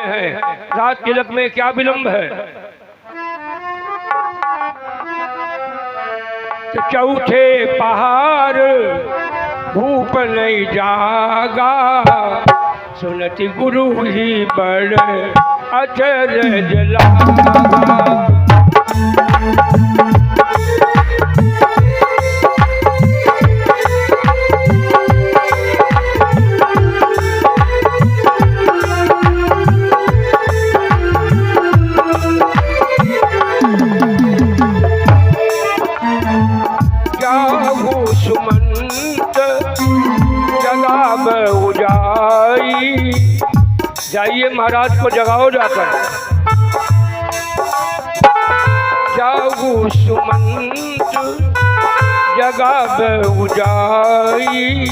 रहे हैं, रात तिलक में क्या विलंब है। तो चौथे पहाड़ भूप नहीं जागा, सुनति गुरु ही बड़ अचरज लागा। जाइए महाराज को जगाओ जाकर। जागू सुमंत जगाब उजाई,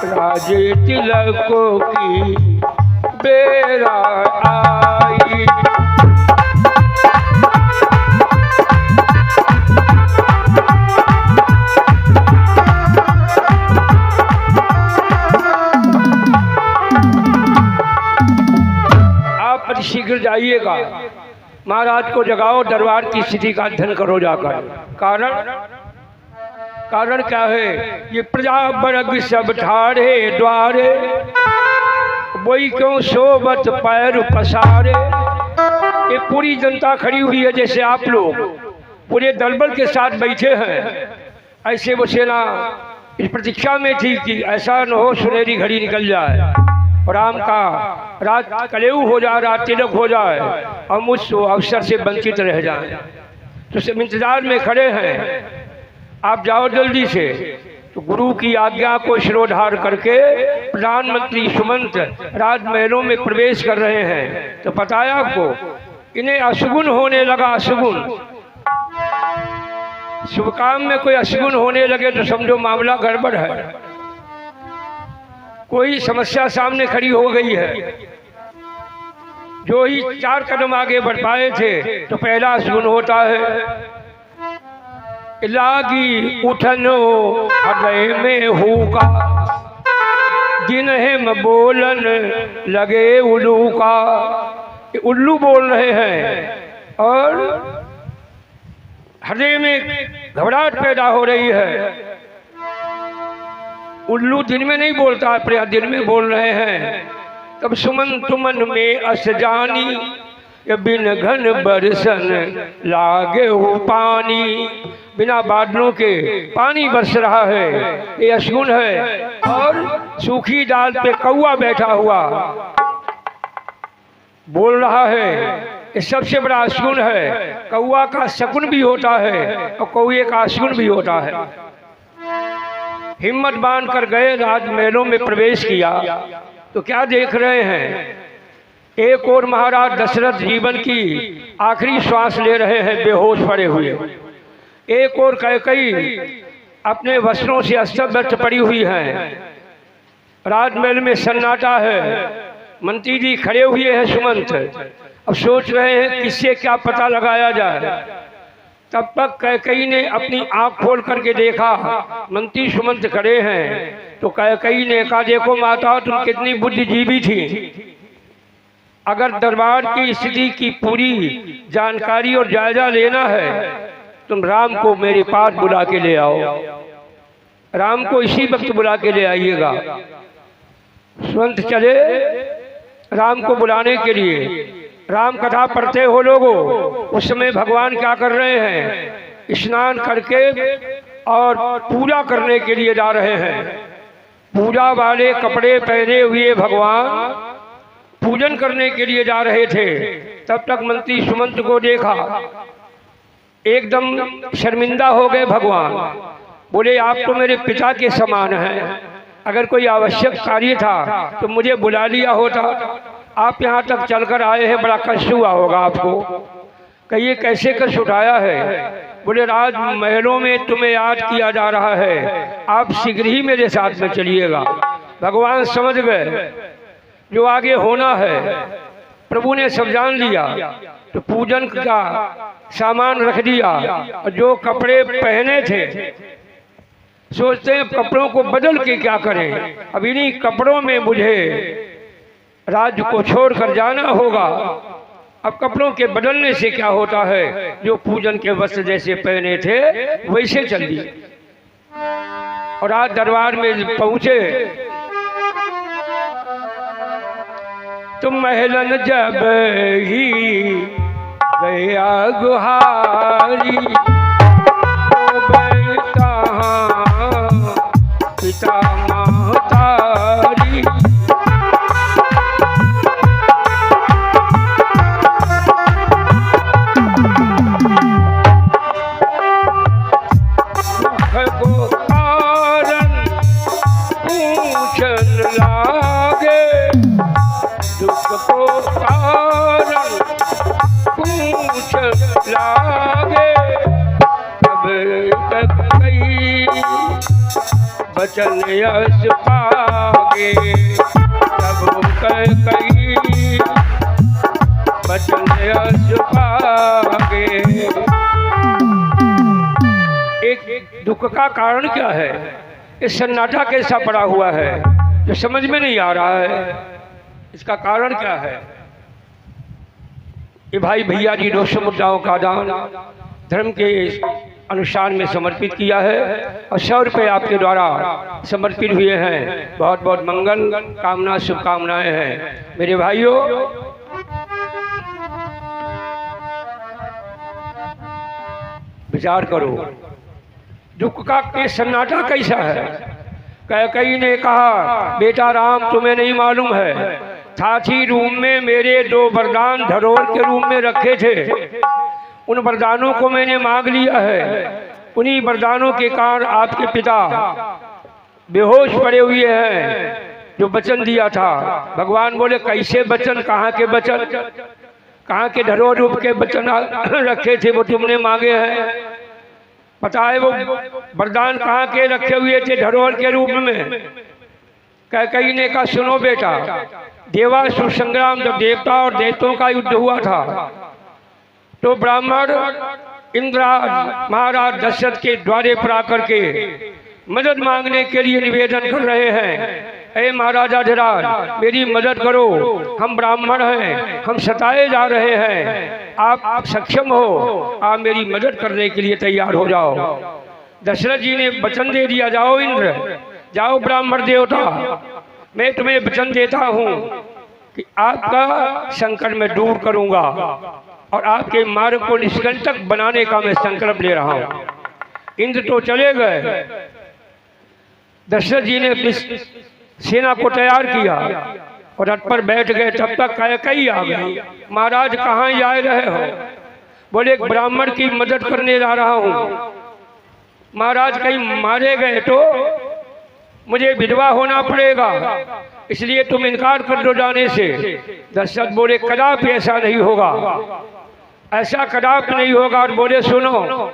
राजे तिलकों की बेरा आई। शीघ्र जाइएगा, महाराज को जगाओ, दरबार की स्थिति का अध्ययन करो जाकर। कारण क्या है, ये प्रजा वर्ग सब ठाड़े द्वारे, वही क्यों सोबत पैर पसारे। ये पूरी जनता खड़ी हुई है, जैसे आप लोग पूरे दलबल के साथ बैठे हैं, ऐसे वो सेना इस प्रतीक्षा में थी कि ऐसा न हो सुनहरी घड़ी निकल जाए और राम का रात कलेऊ हो जाए, रात तिलक हो जाए और मुझ अवसर से वंचित रह जाए। तो सब इंतजार में खड़े हैं, आप जाओ जल्दी से। तो गुरु की आज्ञा को शिरोधार करके प्रधानमंत्री सुमंत राजमहलों में प्रवेश कर रहे हैं। तो पता है आपको, इन्हें अशुगुन होने लगा। अशुगुन, शुभ काम में कोई अशुगुन होने लगे तो समझो मामला गड़बड़ है, कोई समस्या सामने खड़ी हो गई है। जो ही 4 कदम आगे बढ़ पाए थे तो पहला अशुगुन होता है, लागी उठनो हृदय में हुका, दिन हिम बोलन लगे उल्लू का। उल्लू बोल रहे हैं और हृदय में घबराहट पैदा हो रही है। उल्लू दिन में नहीं बोलता, प्रिया दिन में बोल रहे हैं। तब सुमंत मन में अस जानी, बिन घन बरसन लागे हो पानी। बिना बादलों के पानी बरस रहा है, ये अशुगुन है। और सूखी डाल पे कौआ बैठा हुआ बोल रहा है, ये सबसे बड़ा अशुगुन है। कौआ का शकुन भी होता है और कौए का अशुगुन भी होता है। हिम्मत बांध कर गए, राजमहलों में प्रवेश किया तो क्या देख रहे हैं, एक और महाराज दशरथ जीवन की आखिरी श्वास ले रहे हैं बेहोश पड़े हुए, एक और कैकेयी अपने वस्त्रों से अस्त-व्यस्त पड़ी हुई हैं। राजमहल में सन्नाटा है, मंत्री जी खड़े हुए हैं सुमंत, अब सोच रहे हैं किससे क्या पता लगाया जाए। तब तक कैकेयी ने अपनी आंख खोल करके देखा, मंत्री सुमंत खड़े हैं। तो कैकेयी ने कहा, देखो माता, तुम कितनी बुद्धिजीवी थी। अगर दरबार की स्थिति की पूरी जानकारी और जायजा लेना है, तुम राम को मेरे पास बुला के ले आओ। राम को इसी वक्त बुला के ले आइएगा। सुमंत चले राम को बुलाने के लिए। राम कथा पढ़ते हो लोगों, उस समय भगवान क्या कर रहे हैं, स्नान करके और पूजा करने के लिए जा रहे हैं। पूजा वाले कपड़े पहने हुए भगवान पूजन करने के लिए जा रहे थे। तब तक मंत्री सुमंत को देखा, एकदम शर्मिंदा हो गए भगवान। बोले, आप तो मेरे पिता के समान हैं, अगर कोई आवश्यक कार्य था तो मुझे बुला लिया होता। आप यहाँ तक चलकर आए हैं, बड़ा कष्ट हुआ होगा आपको। कहिए कैसे कष्ट उठाया है। बोले, राजमहलों में तुम्हें याद किया जा रहा है, आप शीघ्र ही मेरे साथ में चलिएगा। भगवान समझ गए जो आगे होना है, प्रभु ने सब जान लिया। तो पूजन का सामान रख दिया और जो कपड़े पहने थे, सोचते हैं कपड़ों को बदल के क्या करें, अब इन्हीं कपड़ों में मुझे राज्य को छोड़कर जाना होगा। अब कपड़ों के बदलने से क्या होता है, जो पूजन के वस्त्र जैसे पहने थे वैसे चल दिए। और आज दरबार में पहुंचे तो महलन जब ही गया गुहारी, बेटा पिता महतारी, लागे अब तक कई बचन यश पागे, तब कई बचन यश पागे। एक दुख का कारण क्या है, इस सन्नाटा कैसा पड़ा हुआ है जो समझ में नहीं आ रहा है, इसका कारण क्या है। ये भाई भैया जी 200 मुद्राओं का दान धर्म के अनुसार में समर्पित किया है और 100 रुपये आपके द्वारा समर्पित हुए हैं। बहुत बहुत मंगल कामना शुभकामनाएं हैं मेरे भाइयों। विचार करो दुख का ये सन्नाटा कैसा है। कैकेयी ने कहा, बेटा राम तुम्हें नहीं मालूम है, साथी रूम में मेरे 2 वरदान धरोहर के रूप में रखे थे, उन वरदानों को मैंने मांग लिया है। उन्हीं वरदानों के कारण आपके पिता बेहोश पड़े हुए हैं। जो वचन दिया था, भगवान बोले कैसे वचन, कहाँ के वचन, कहाँ के धरोहर रूप के वचन रखे थे वो तुमने मांगे हैं। पता है वो वरदान कहाँ के रखे हुए थे धरोहर के रूप में। कैकेयी ने कहा, सुनो बेटा, देवासुर संग्राम जब देवता और दैत्यों का युद्ध हुआ था तो ब्राह्मण इंद्राज महाराज दशरथ के द्वारे पर आकर के मदद मांगने के लिए निवेदन कर रहे हैं, हे महाराजा धीराज मेरी मदद करो, हम ब्राह्मण हैं, हम सताए जा रहे हैं, आप सक्षम हो, आप मेरी मदद करने के लिए तैयार हो जाओ। दशरथ जी ने वचन दे दिया, जाओ इंद्र, जाओ ब्राह्मण देवता, मैं तुम्हें वचन देता हूँ कि आपका संकट मैं दूर करूँगा और आपके मार्ग को निष्कंटक बनाने का मैं संकल्प ले रहा हूँ। इंद्र तो चले गए, दशरथ जी ने अपनी सेना को तैयार किया और रथ पर बैठ गए। तब तक कैकेयी आ गई, महाराज कहाँ जा रहे हो। बोले एक ब्राह्मण की मदद करने जा रहा हूँ। महाराज कहीं मारे गए तो मुझे विधवा होना पड़ेगा, इसलिए तुम इनकार कर दो जाने से। दशरथ बोले कदापि ऐसा नहीं होगा, ऐसा कदापि नहीं होगा। और बोले सुनो,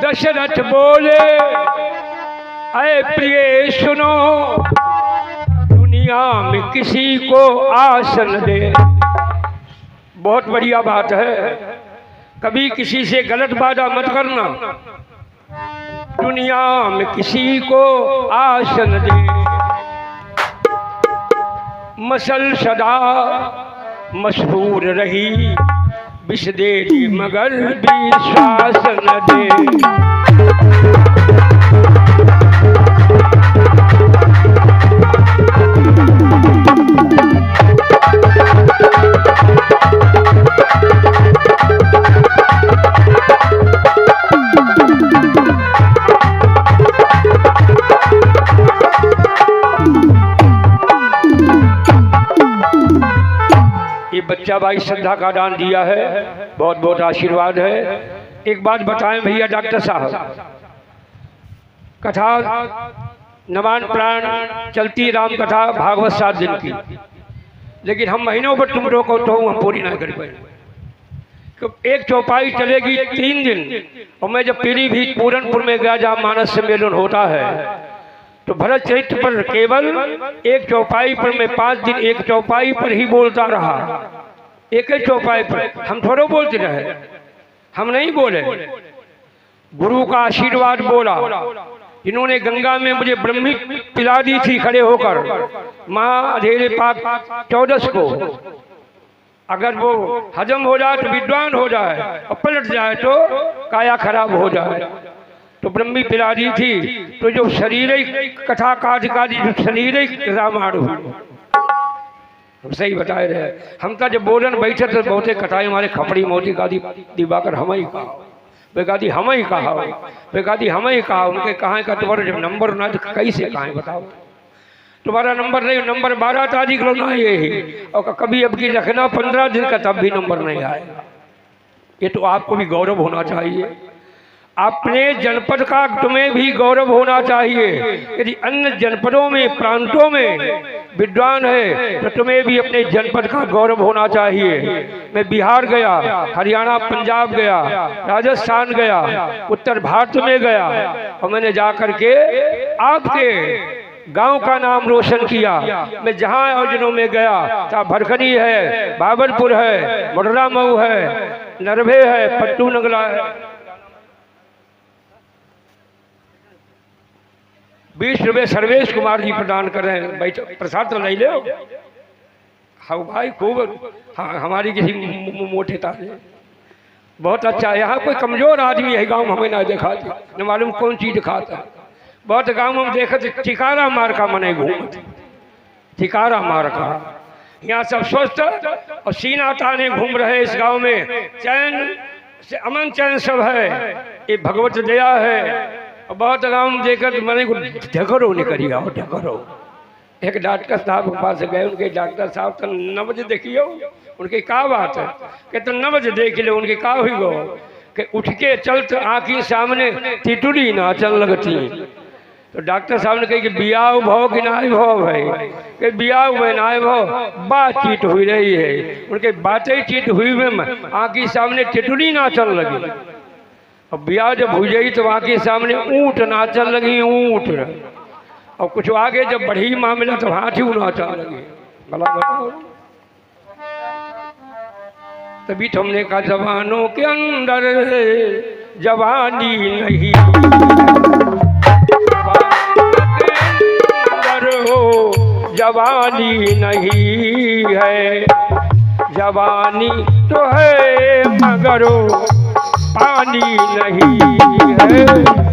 दशरथ बोले अरे प्रिय सुनो, दुनिया में किसी को आसन दे। बहुत बढ़िया बात है, कभी किसी से गलत वादा मत करना। दुनिया में किसी को आसन दे, मसल सदा मशहूर रही, विष दे मगर विश्वास न दे। बच्चा भाई श्रद्धा का दान दिया है, बहुत बहुत आशीर्वाद है। एक बात बताएं भैया डॉक्टर साहब, कथा नवान प्राण चलती राम कथा भागवत 7 दिन की, लेकिन हम महीनों पर तुम लोगों को तो हम पूरी ना कर पाए। तो एक चौपाई चलेगी 3 दिन, और मैं जब पीलीभीत पूरनपुर में गया जहाँ मानस सम्मेलन होता है, तो भरत चरित्र पर केवल एक चौपाई पर मैं 5 दिन एक चौपाई पर ही बोलता रहा। एक ही चौपाई पर हम थोड़ा बोलते रहे, हम नहीं बोले, गुरु का आशीर्वाद बोला। इन्होंने गंगा में मुझे ब्रह्मी पिला दी थी खड़े होकर माँ अधेरे पाक 14 को। अगर वो हजम हो जाए तो विद्वान हो जाए और पलट जाए तो काया खराब हो जाए। तो ब्रह्मी पिला दी थी। तो जो शरीरिक कथा काज जो शरीरिक रामायण हुई, हम सही बताए रहे। हम का जब बोलन बैठे तो बहुते कथाएं हमारे खपड़ी मोती गादी दिवाकर हम ही कहा, वे गादी हम ही कहा, वे गादी हम ही कहा। उनके कहाँ का तुम्हारा जब नंबर ना तो कैसे कहाँ बताओ, तुम्हारा नंबर नहीं, नंबर 12 तारीख लो ना ये ही, और कभी अब की रखना 15 दिन का तब भी नंबर नहीं आएगा। ये तो आपको भी गौरव होना चाहिए, अपने जनपद का तुम्हें भी गौरव होना चाहिए। यदि अन्य जनपदों में प्रांतों में विद्वान है तो तुम्हें भी अपने जनपद का गौरव होना चाहिए। मैं बिहार गया, हरियाणा पंजाब गया, राजस्थान गया, उत्तर भारत में गया और मैंने जाकर के आपके गांव का नाम रोशन किया। मैं जहाँ आयोजनों में गया चाहे भरखनी है, बाबरपुर है, मोडरा मऊ है, नरभे है, पट्टू नगला है, 20 रुपये सर्वेश कुमार जी प्रदान कर रहे हैं। भाई प्रसाद तो नहीं ले हाँ भाई, खूब हाँ, हमारी किसी मोटे ताजे बहुत अच्छा। यहाँ कोई कमजोर आदमी है गांव में हमें ना देखा, न मालूम कौन चीज खाता है। बहुत गांव में देखे ठिकारा मार का मने घूम, ठिकारा मार का। यहाँ सब स्वस्थ और सीना ताने घूम रहे इस गांव में, चैन से अमन चैन सब है, ये भगवत दया है। बहुत गाँव में देखकर मैंने को ढकरो निकली आओ ढकरो। एक डॉक्टर साहब के पास गए, उनके डॉक्टर साहब तो नब्ज देखियो, उनकी का बात है कि तो नब्ज देख लो, उनकी का हुई गो कि उठ के चलते आँखी सामने तितुली ना चल लगती। तो डॉक्टर साहब ने कही कि बियाह भाव कि ना भाव भाई, कि बियाह हुए ना भाव, बातचीत हुई रही है। उनके बातें चीत हुई में आँखी सामने तितुली ना चल लगी। और ब्याह जब हो गई तो वहाँ के सामने ऊँट नाचन लगी, ऊँट। और कुछ आगे जब बढ़ी मामला तो हाथी नाचन लगी। भला बताओ, तभी तो हमने कहा जवानों के अंदर जवानी नहीं, अंदर हो जवानी नहीं है, जवानी तो है मगर पानी नहीं है।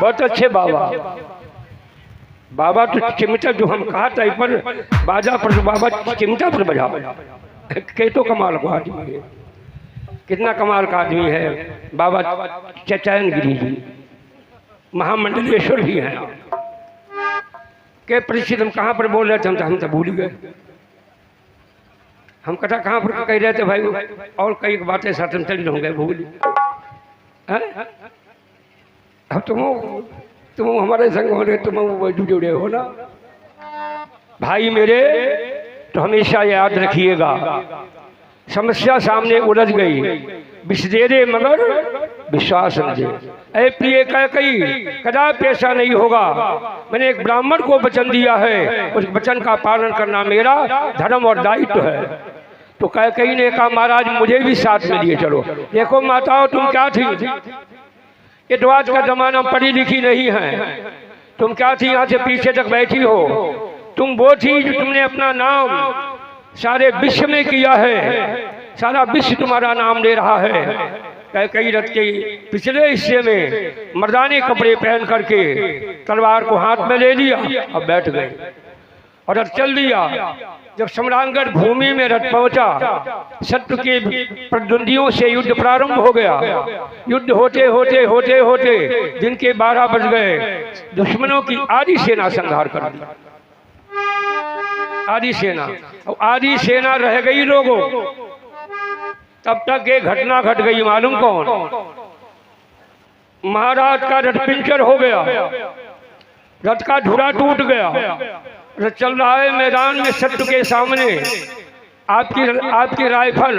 बहुत अच्छे बाबा, बाबा तो चिमटा जो हम कहा था पर बाजा पर बाबा चिमटा पर बजा के तो कमाल का आदमी है, कितना कमाल का आदमी है बाबा चैन गिरी जी, महामंडलेश्वर भी हैं के परिचित। हम कहाँ पर बोल रहे थे, हम तो भूल गए। हम कथा कहाँ पर कह रहे थे भाई, और कई बातें साथ में चल होंगे भूल। अब तुम हमारे संग हो रहे, तुम जुड़े हो ना भाई मेरे। तो हमेशा याद रखिएगा, समस्या सामने उलझ गई, विष दे दे मगर विश्वास न दे। ऐ प्रिय कह कही कदापि ऐसा नहीं होगा। मैंने एक ब्राह्मण को वचन दिया है, उस वचन का पालन करना मेरा धर्म और दायित्व है। तो कह कही ने कहा महाराज मुझे भी साथ में लिए चलो। देखो माताओं तुम क्या थी, ये तो आज का जमाना पढ़ी लिखी नहीं है, तुम क्या थी यहाँ से पीछे तक बैठी हो। तुम वो थी जो तुमने अपना नाम सारे विश्व में किया है, सारा विश्व तुम्हारा नाम ले रहा है। कई रथ के पिछले हिस्से में मर्दाने कपड़े पहन करके तलवार को हाथ में ले लिया और बैठ गए और रथ चल दिया। जब सम्रांगढ़ भूमि में रथ पहुंचा, शत्रु के प्रतिद्वंदियों से युद्ध प्रारंभ हो गया। युद्ध होते होते होते होते दिन के 12 बज गए। दुश्मनों की आधी सेना संहार कर दी, आधी सेना। और आधी सेना रह गई लोगों। तब तक एक घटना घट गई, मालूम कौन? महाराज का रथ पंचर हो गया, रथ का धुरा टूट गया। रथ चल रहा है मैदान में, शत्रु के सामने आपकी राइफल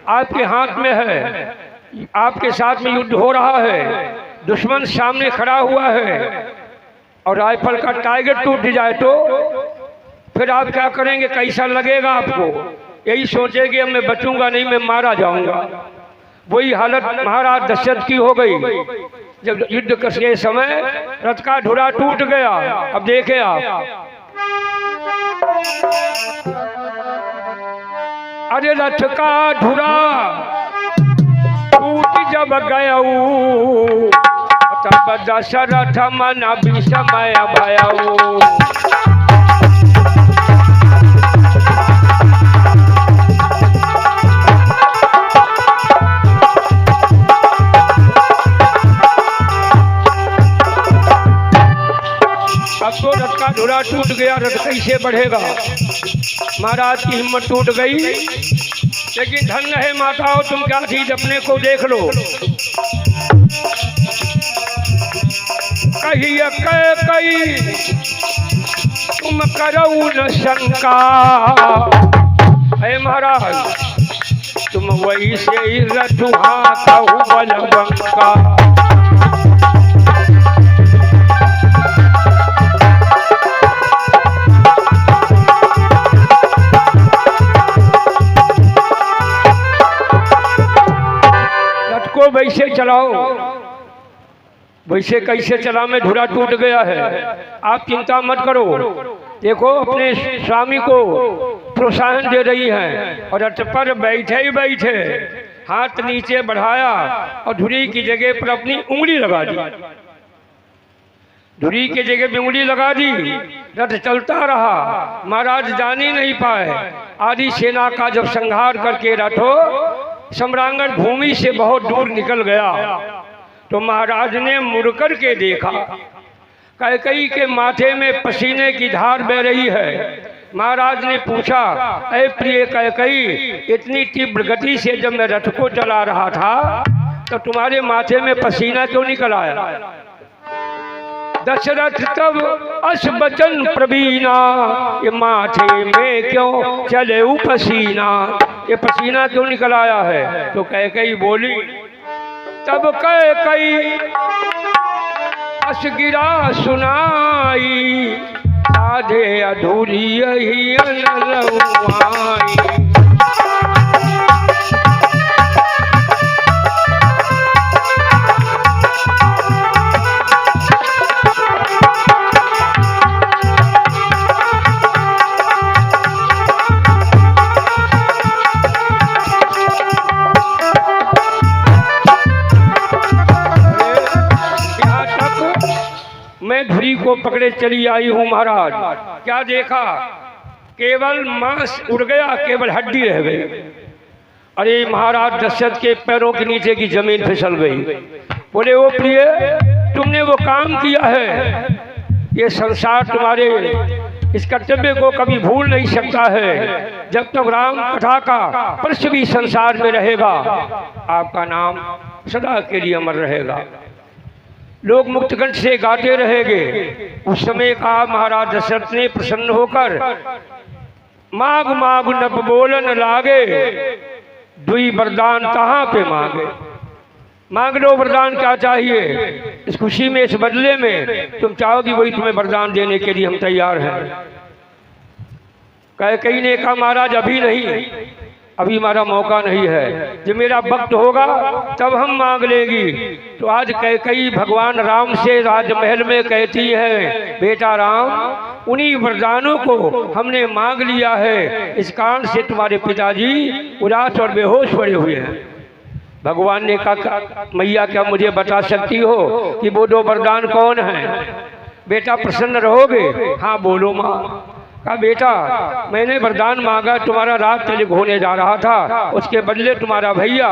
आपके हाथ में है, आपके साथ में युद्ध हो रहा है, दुश्मन सामने खड़ा हुआ है और राइफल का टारगेट टूट जाए तो फिर आप क्या करेंगे? कैसा लगेगा आपको? यही सोचेंगे अब मैं बचूंगा नहीं, मैं मारा जाऊंगा। वही हालत महाराज दशरथ की हो गई जब युद्ध के समय रथ का धुरा टूट गया। अब देखे आप, अरे रथ का धुरा टूट जब गया तब दशरथ मन विषमय भयऊ। अब तो रथ का धुरा टूट गया, रथ कैसे बढ़ेगा? महाराज की हिम्मत टूट गई। लेकिन धन्य है माताओं, तुम क्या चीज अपने को देख लो। कहिए कई तुम करो न शंका, हे महाराज तुम वही से रथुहा कहू बलबंका। वैसे चलाओ, वैसे कैसे चला में धुरा टूट गया है। आप चिंता मत करो। देखो अपने स्वामी को प्रोत्साहन दे रही हैं और रथ पर बैठे ही बैठे हाथ नीचे बढ़ाया और धुरी की जगह पर अपनी उंगली लगा दी। धुरी की जगह पे उंगली लगा दी, रथ चलता रहा। महाराज जान ही नहीं पाए। आदि सेना का जब संहार करके रथो सम्रांगण भूमि से बहुत दूर निकल गया तो महाराज ने मुड़कर के देखा, कैकेयी के माथे में पसीने की धार बह रही है। महाराज ने पूछा, ऐ प्रिय कैकेयी, इतनी तीव्र गति से जब मैं रथ को चला रहा था तो तुम्हारे माथे में पसीना क्यों निकल आया? दशरथ तब अस बचन प्रवीणा, ये माथे में क्यों चले पसीना, ये पसीना क्यों निकल आया है? तो कैकेयी बोली, तब कैकेयी अस गिरा सुनाई, आधे अधूरी यही अनलवाई। मैं धुरी को पकड़े चली आई हूँ महाराज। क्या देखा? केवल मांस उड़ गया, केवल हड्डी रह गई। अरे महाराज दशरथ के पैरों के नीचे की जमीन फिसल गई। बोले, ओ प्रिय, तुमने वो काम किया है, ये संसार तुम्हारे इस कर्तव्य को कभी भूल नहीं सकता है। जब तक राम कथा का प्रश्न भी संसार में रहेगा, आपका नाम सदा के लिए अमर रहेगा। लोग मुक्तकंठ से गाते रहेंगे। उस समय का महाराज दशरथ ने प्रसन्न होकर माग माग नप बोलन लागे, दुई वरदान कहाँ पे मांगे। मांग लो वरदान, क्या चाहिए? इस खुशी में, इस बदले में तुम चाहोगी वही तुम्हें वरदान देने के लिए हम तैयार हैं। कैकेयी ने कहा, महाराज अभी नहीं, अभी हमारा मौका नहीं है। जब मेरा वक्त होगा तब हम मांग लेंगी। तो आज कैकेयी भगवान राम से राजमहल में कहती है, बेटा राम, उन्हीं वरदानों को हमने मांग लिया है, इस कारण से तुम्हारे पिताजी उदास और बेहोश पड़े हुए हैं। भगवान ने कहा, मैया क्या मुझे बता सकती हो कि वो दो वरदान कौन हैं? बेटा प्रसन्न रहोगे? हाँ बोलो माँ। कहा, बेटा मैंने वरदान मांगा, तुम्हारा राज तिलक होने जा रहा था, उसके बदले तुम्हारा भैया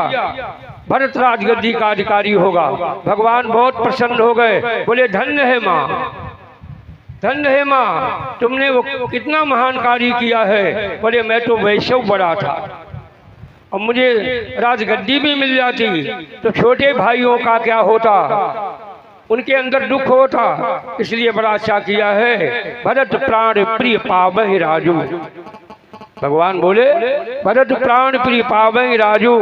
भरत राजगद्दी का अधिकारी होगा। भगवान बहुत प्रसन्न हो गए। बोले, धन्य है माँ, धन्य है माँ, तुमने वो कितना महान कार्य किया है। बोले, मैं तो वैश्य बड़ा था और मुझे राजगद्दी भी मिल जाती तो छोटे भाइयों का क्या होता, उनके अंदर दुख होता, इसलिए बड़ा अच्छा किया है। भरत प्राण प्रिय पावहि राजू। भगवान बोले भरत प्राण प्रिय पावई राजू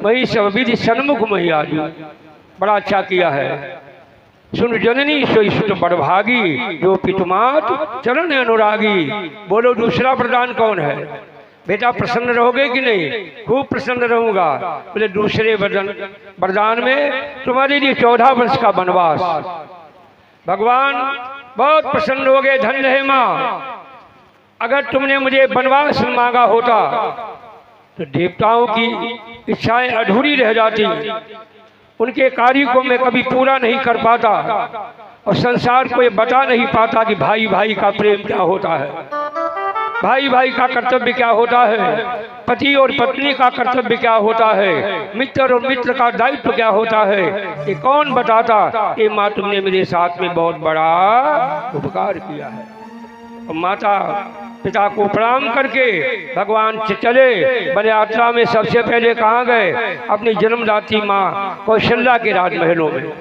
वही सब विधि सन्मुख मही आजू। बड़ा अच्छा किया है। सुन जननी सोई सुत बड़भागी जो पितुमात चरण अनुरागी। बोलो दूसरा वरदान कौन है? बेटा प्रसन्न रहोगे कि नहीं? खूब प्रसन्न रहूंगा। बोले दूसरे वरदान में तुम्हारे लिए 14 वर्ष का वनवास। भगवान बहुत प्रसन्न हो गए। धन्य है माँ, अगर तुमने मुझे वनवास मांगा होता तो देवताओं की इच्छाएं अधूरी रह जाती, उनके कार्य को मैं कभी पूरा नहीं कर पाता और संसार को ये बता नहीं पाता कि भाई भाई का प्रेम क्या होता है, भाई भाई का कर्तव्य क्या होता है, पति और पत्नी का कर्तव्य क्या होता है, मित्र और मित्र का दायित्व क्या होता है, ये कौन बताता। ये माँ तुमने मेरे साथ में बहुत बड़ा उपकार किया है। और माता पिता को प्रणाम करके भगवान चले। बड़े यात्रा में सबसे पहले कहाँ गए? अपनी जन्मदात्री माँ कौशल्या के राजमहलों में,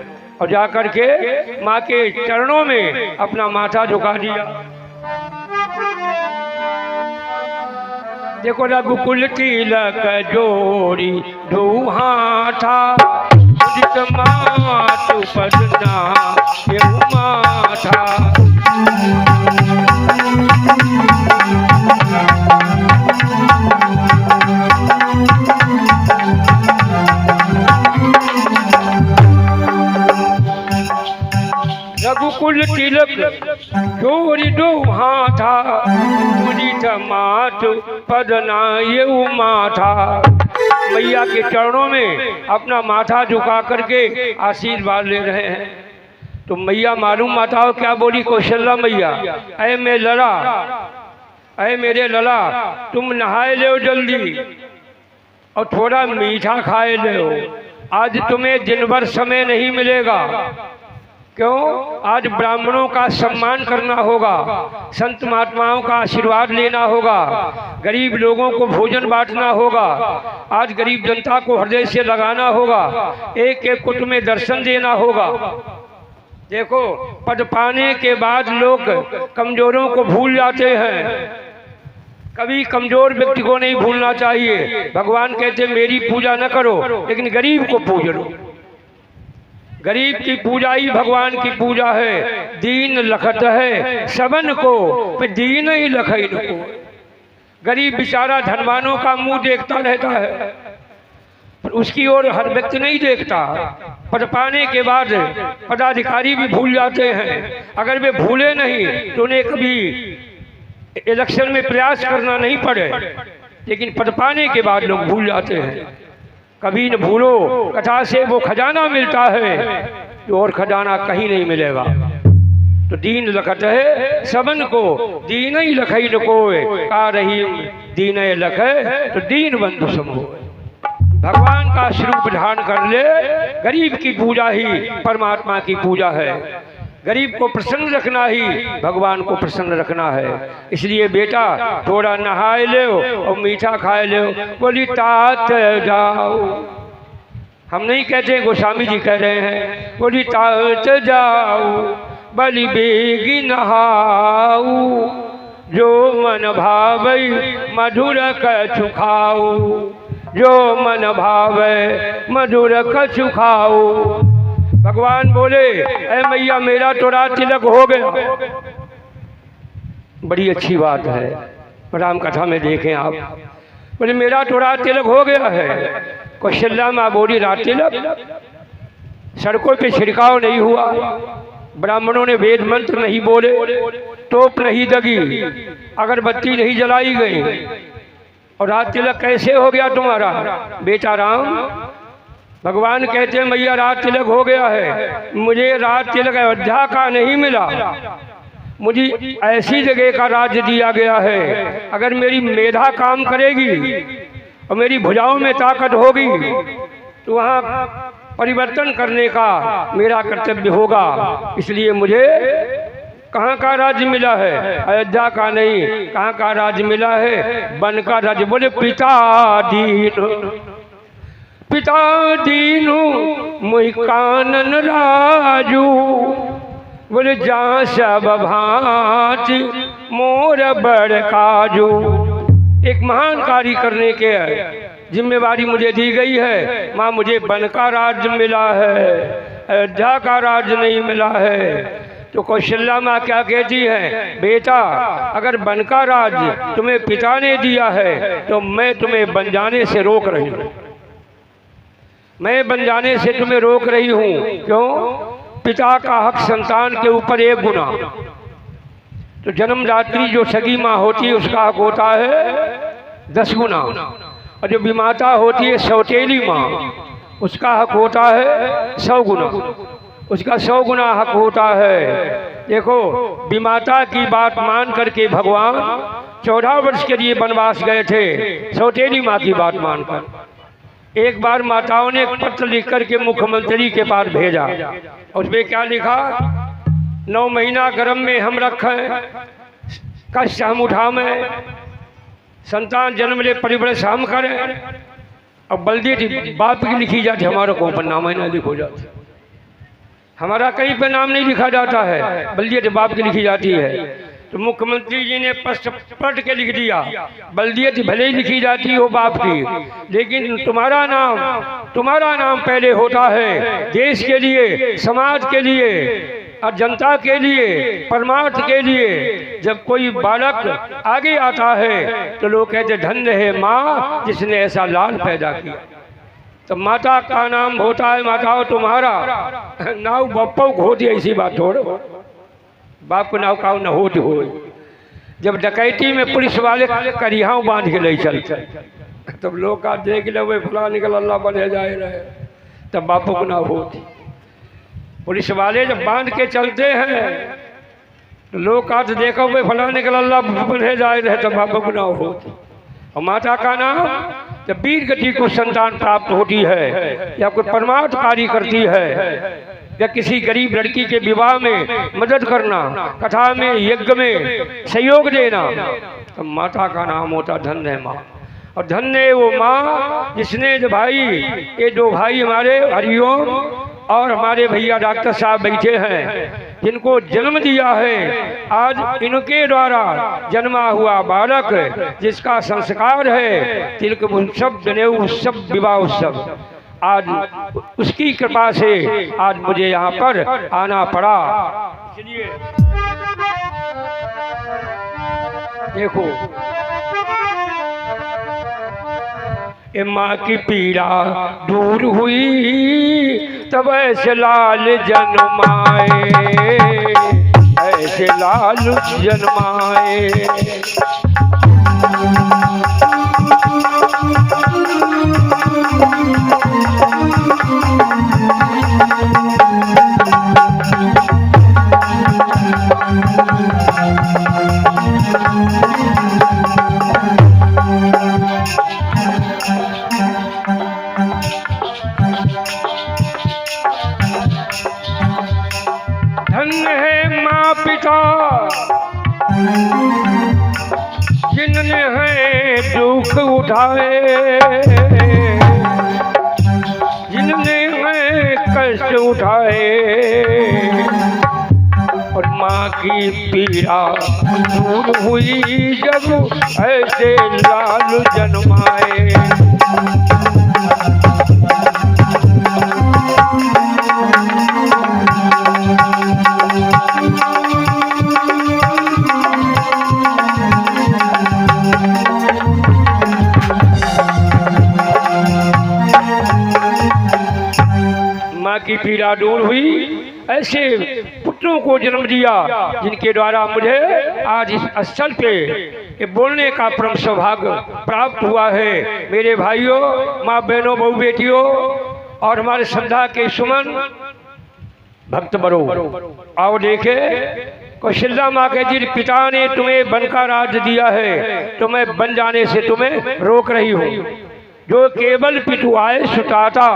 और जाकर के माँ के चरणों में अपना माथा झुका दिया। देखो रघुकुल तिलक जोड़ी दो हाथा मातु पदना ये माथा। रघुकुल तिलक जोड़ी दो हाथा मुदित मातु पदना ये माथा। मैया के चरणों में अपना माथा झुका करके आशीर्वाद ले रहे हैं। तो मैया मालूम माताओं क्या बोली? कौशल्या मैया, अरे मैं लला, अरे मेरे लला, तुम नहाए लो जल्दी और थोड़ा मीठा खाए लो। आज तुम्हें दिन भर समय नहीं मिलेगा। क्यों? आज ब्राह्मणों का सम्मान करना होगा, संत महात्माओं का आशीर्वाद लेना होगा, गरीब लोगों को भोजन बांटना होगा, आज गरीब जनता को हृदय से लगाना होगा, एक एक को तुम्हें दर्शन देना होगा। देखो पद पाने के बाद लोग कमजोरों को भूल जाते हैं। कभी कमजोर व्यक्ति को नहीं भूलना चाहिए। भगवान कहते मेरी पूजा न करो लेकिन गरीब को पूज लो। गरीब की पूजा ही भगवान की पूजा है। दीन लखत है सबन को पे दीन ही लखई को। गरीब बेचारा धनवानों का मुंह देखता रहता है, पर उसकी ओर हर व्यक्ति नहीं देखता। पद पाने के बाद पदाधिकारी भी भूल जाते हैं। अगर वे भूले नहीं तो उन्हें कभी इलेक्शन में प्रयास करना नहीं पड़े, लेकिन पद पाने के बाद लोग भूल जाते हैं। कभी न भूलो कथा से वो खजाना मिलता है जो और खजाना कहीं नहीं मिलेगा। तो दीन लखत है सबन को दीन ही लखई न कोय का रही दीन लख तो दीन बंधु समो। भगवान का स्वरूप धारण कर ले। गरीब की पूजा ही परमात्मा की पूजा है। गरीब को प्रसन्न रखना ही भगवान को प्रसन्न रखना है। इसलिए बेटा थोड़ा नहाए लो और मीठा खाए लो। बोली तात जाओ, हम नहीं कहते, गोस्वामी जी कह रहे हैं। बोली तात जाओ बलि बेगी नहाऊ जो मन भावई मधुर कछु खाऊ। जो मन भावे मधुर कछु खाऊ। भगवान बोले ऐ मैया मेरा तो रात तिलक हो गया। बड़ी अच्छी बात है, राम कथा में देखें आप। बोले मेरा तो रात तिलक हो गया है। कौशल्या माँ बोली रात तिलक? सड़कों पे छिड़काव नहीं हुआ, ब्राह्मणों ने वेद मंत्र नहीं बोले, तोप नहीं दगी, अगरबत्ती नहीं जलाई गई, और रात तिलक कैसे हो गया तुम्हारा? बेटा राम, भगवान कहते हैं मैया रात तिलक हो गया है। मुझे रात तिलक अयोध्या का नहीं मिला, मुझे ऐसी जगह का राज्य दिया गया है। अगर मेरी मेधा काम करेगी और मेरी भुजाओं में ताकत होगी तो वहाँ परिवर्तन करने का मेरा कर्तव्य होगा। इसलिए मुझे कहाँ का राज्य मिला है? अयोध्या का नहीं। कहाँ का राज्य मिला है? वन का राज्य। बोले पिता दीन, पिता दीनु मुहि कानन राजू। बोले जा सब भांति मोर बड़ काजू। एक महान कार्य करने के जिम्मेवारी मुझे दी गई है। माँ मुझे वन का राज्य मिला है, अयोध्या का राज्य नहीं मिला है। तो कौशल्या माँ क्या कहती है, बेटा अगर वन का राज्य तुम्हें पिता ने दिया है तो मैं तुम्हें बन जाने से रोक रही हूँ। मैं बन जाने से तुम्हें रोक रही हूँ। क्यों? पिता का हक संतान के ऊपर 1 गुना। तो जन्मदात्री जो सगी माँ होती है उसका हक होता है 10 गुना, और जो विमाता होती है सौतेली माँ उसका हक होता है 100 गुना। उसका 100 गुना हक होता है। देखो, विमाता की बात मान करके भगवान 14 वर्ष के लिए वनवास गए थे, सौतेली माँ की बात मानकर। एक बार माताओं ने एक पत्र लिख करके मुख्यमंत्री के पास भेजा, उसमें क्या लिखा, 9 महीना गर्भ में हम रखें, कष्ट हम उठावें, संतान जन्म ले परिवृष हम करें। अब बल्दी बाप की लिखी जाती, हमारा कौन पर नाम है ना लिखो जाती, हमारा कहीं पर नाम नहीं लिखा जाता है, बल्दियत बाप की लिखी जाती है। तो मुख्यमंत्री जी ने पलट के लिख दिया, बल्दियत भले ही लिखी जाती हो बाप की, लेकिन तुम्हारा नाम पहले होता है देश के लिए, समाज के लिए और जनता के लिए, परमार्थ के लिए। जब कोई बालक आगे आता है तो लोग कहते धन्य है माँ जिसने ऐसा लाल पैदा किया। तो माता का नाम होता है, माताओ तुम्हारा नाव बप्पो को होती, ऐसी बात थोड़ो, बाप को नाव का न होती हो। जब डकैती में पुलिस वाले करिहाव बांध के ले चलते, तब लोग का देख ले वे फला निकल अल्लाह बने जाए रहे, तब बापों को नाव होती। पुलिस वाले जब बांध के चलते हैं तो लोग का देखो वे फला निकल अल्लाह बने जाए रहे, तब बापों को नाव होती। और माता का नाम जब वीर गति को संतान प्राप्त होती है, या कोई परमार्थ कार्य करती है, या किसी गरीब लड़की के विवाह में मदद करना, कथा में यज्ञ में सहयोग देना, तो माता का नाम होता धन्य है माँ। और धन्य है वो माँ जिसने जो भाई, ये 2 भाई हमारे हरिओम और हमारे भैया डॉक्टर साहब बैठे हैं, जिनको जन्म दिया है। आज इनके द्वारा जन्मा हुआ बालक जिसका संस्कार है तिलक उत्सव, जनेऊ उत्सव, विवाह उत्सव, आज उसकी कृपा से आज मुझे यहाँ पर आना पड़ा। इसलिए देखो, ए माँ की पीड़ा दूर हुई तब ऐसे लाल जन्माए, ऐसे लाल जन्माए। धन्य है माँ पिता जिनने है दुख उठाए, जिनने है कष्ट उठाए, और माँ की पीड़ा दूर हुई जब ऐसे लाल जन्माए। माँ की पीड़ा दूर हुई, ऐसे पुत्रों को जन्म दिया जिनके द्वारा मुझे आज इस स्थल पे ये बोलने का परम सौभाग्य प्राप्त हुआ है। मेरे भाइयों, माँ बहनों, बहू बेटियों और हमारे श्रद्धा के सुमन भक्त बरो, आओ देखे कौशल्या माँ के जी, पिता ने तुम्हें वन का राज्य दिया है तो मैं बन जाने से तुम्हें रोक रही हूँ। जो केवल पितु आए सुताता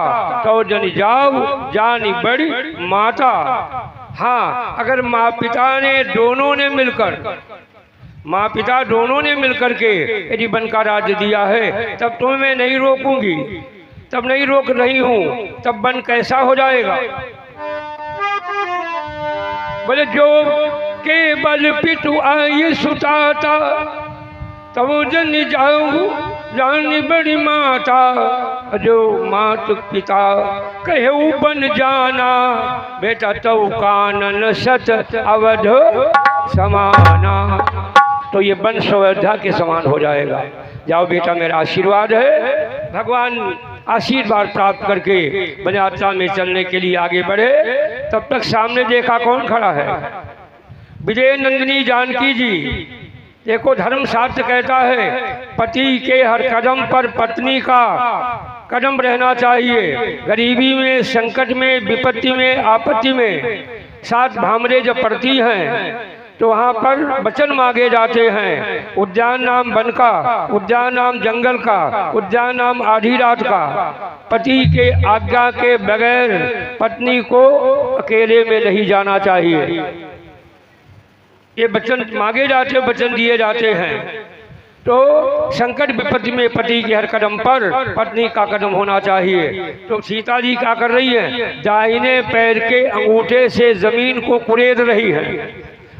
तो जन जाओ जानी बड़ी माता। हाँ, अगर माँ पिता ने दोनों ने मिलकर, माँ पिता दोनों ने मिलकर के यदि वन का राज्य दिया है तब तुम्हें मैं नहीं रोकूंगी, तब नहीं रोक रही हूँ, तब वन कैसा हो जाएगा। बोले जो केवल पितु आए सुताता तब जन जाऊँ जानी बड़ी माता, जो मात पिता कहू बन जाना, बेटा तव कानन सत अवध समाना। तो ये वंश अयोध्या के समान हो जाएगा। जाओ बेटा, मेरा आशीर्वाद है। भगवान आशीर्वाद प्राप्त करके यात्रा में चलने के लिए आगे बढ़े। तब तक सामने देखा कौन खड़ा है? विजय नंदिनी जानकी जी। देखो, धर्मशास्त्र कहता है पति के हर कदम पर पत्नी का कदम रहना चाहिए। गरीबी में, संकट में, विपत्ति में, आपत्ति में 7 भामरे जब पड़ती हैं तो वहाँ पर वचन मांगे जाते हैं। उद्यान नाम वन का, उद्यान नाम जंगल का, उद्यान नाम आधी रात का। पति के आज्ञा के बगैर पत्नी को अकेले में नहीं जाना चाहिए। ये वचन मांगे जाते, वचन दिए जाते हैं। तो संकट विपत्ति में पति के हर कदम पर पत्नी का कदम होना चाहिए। तो सीता जी क्या कर रही है? दाहिने पैर के अंगूठे से जमीन को कुरेद रही है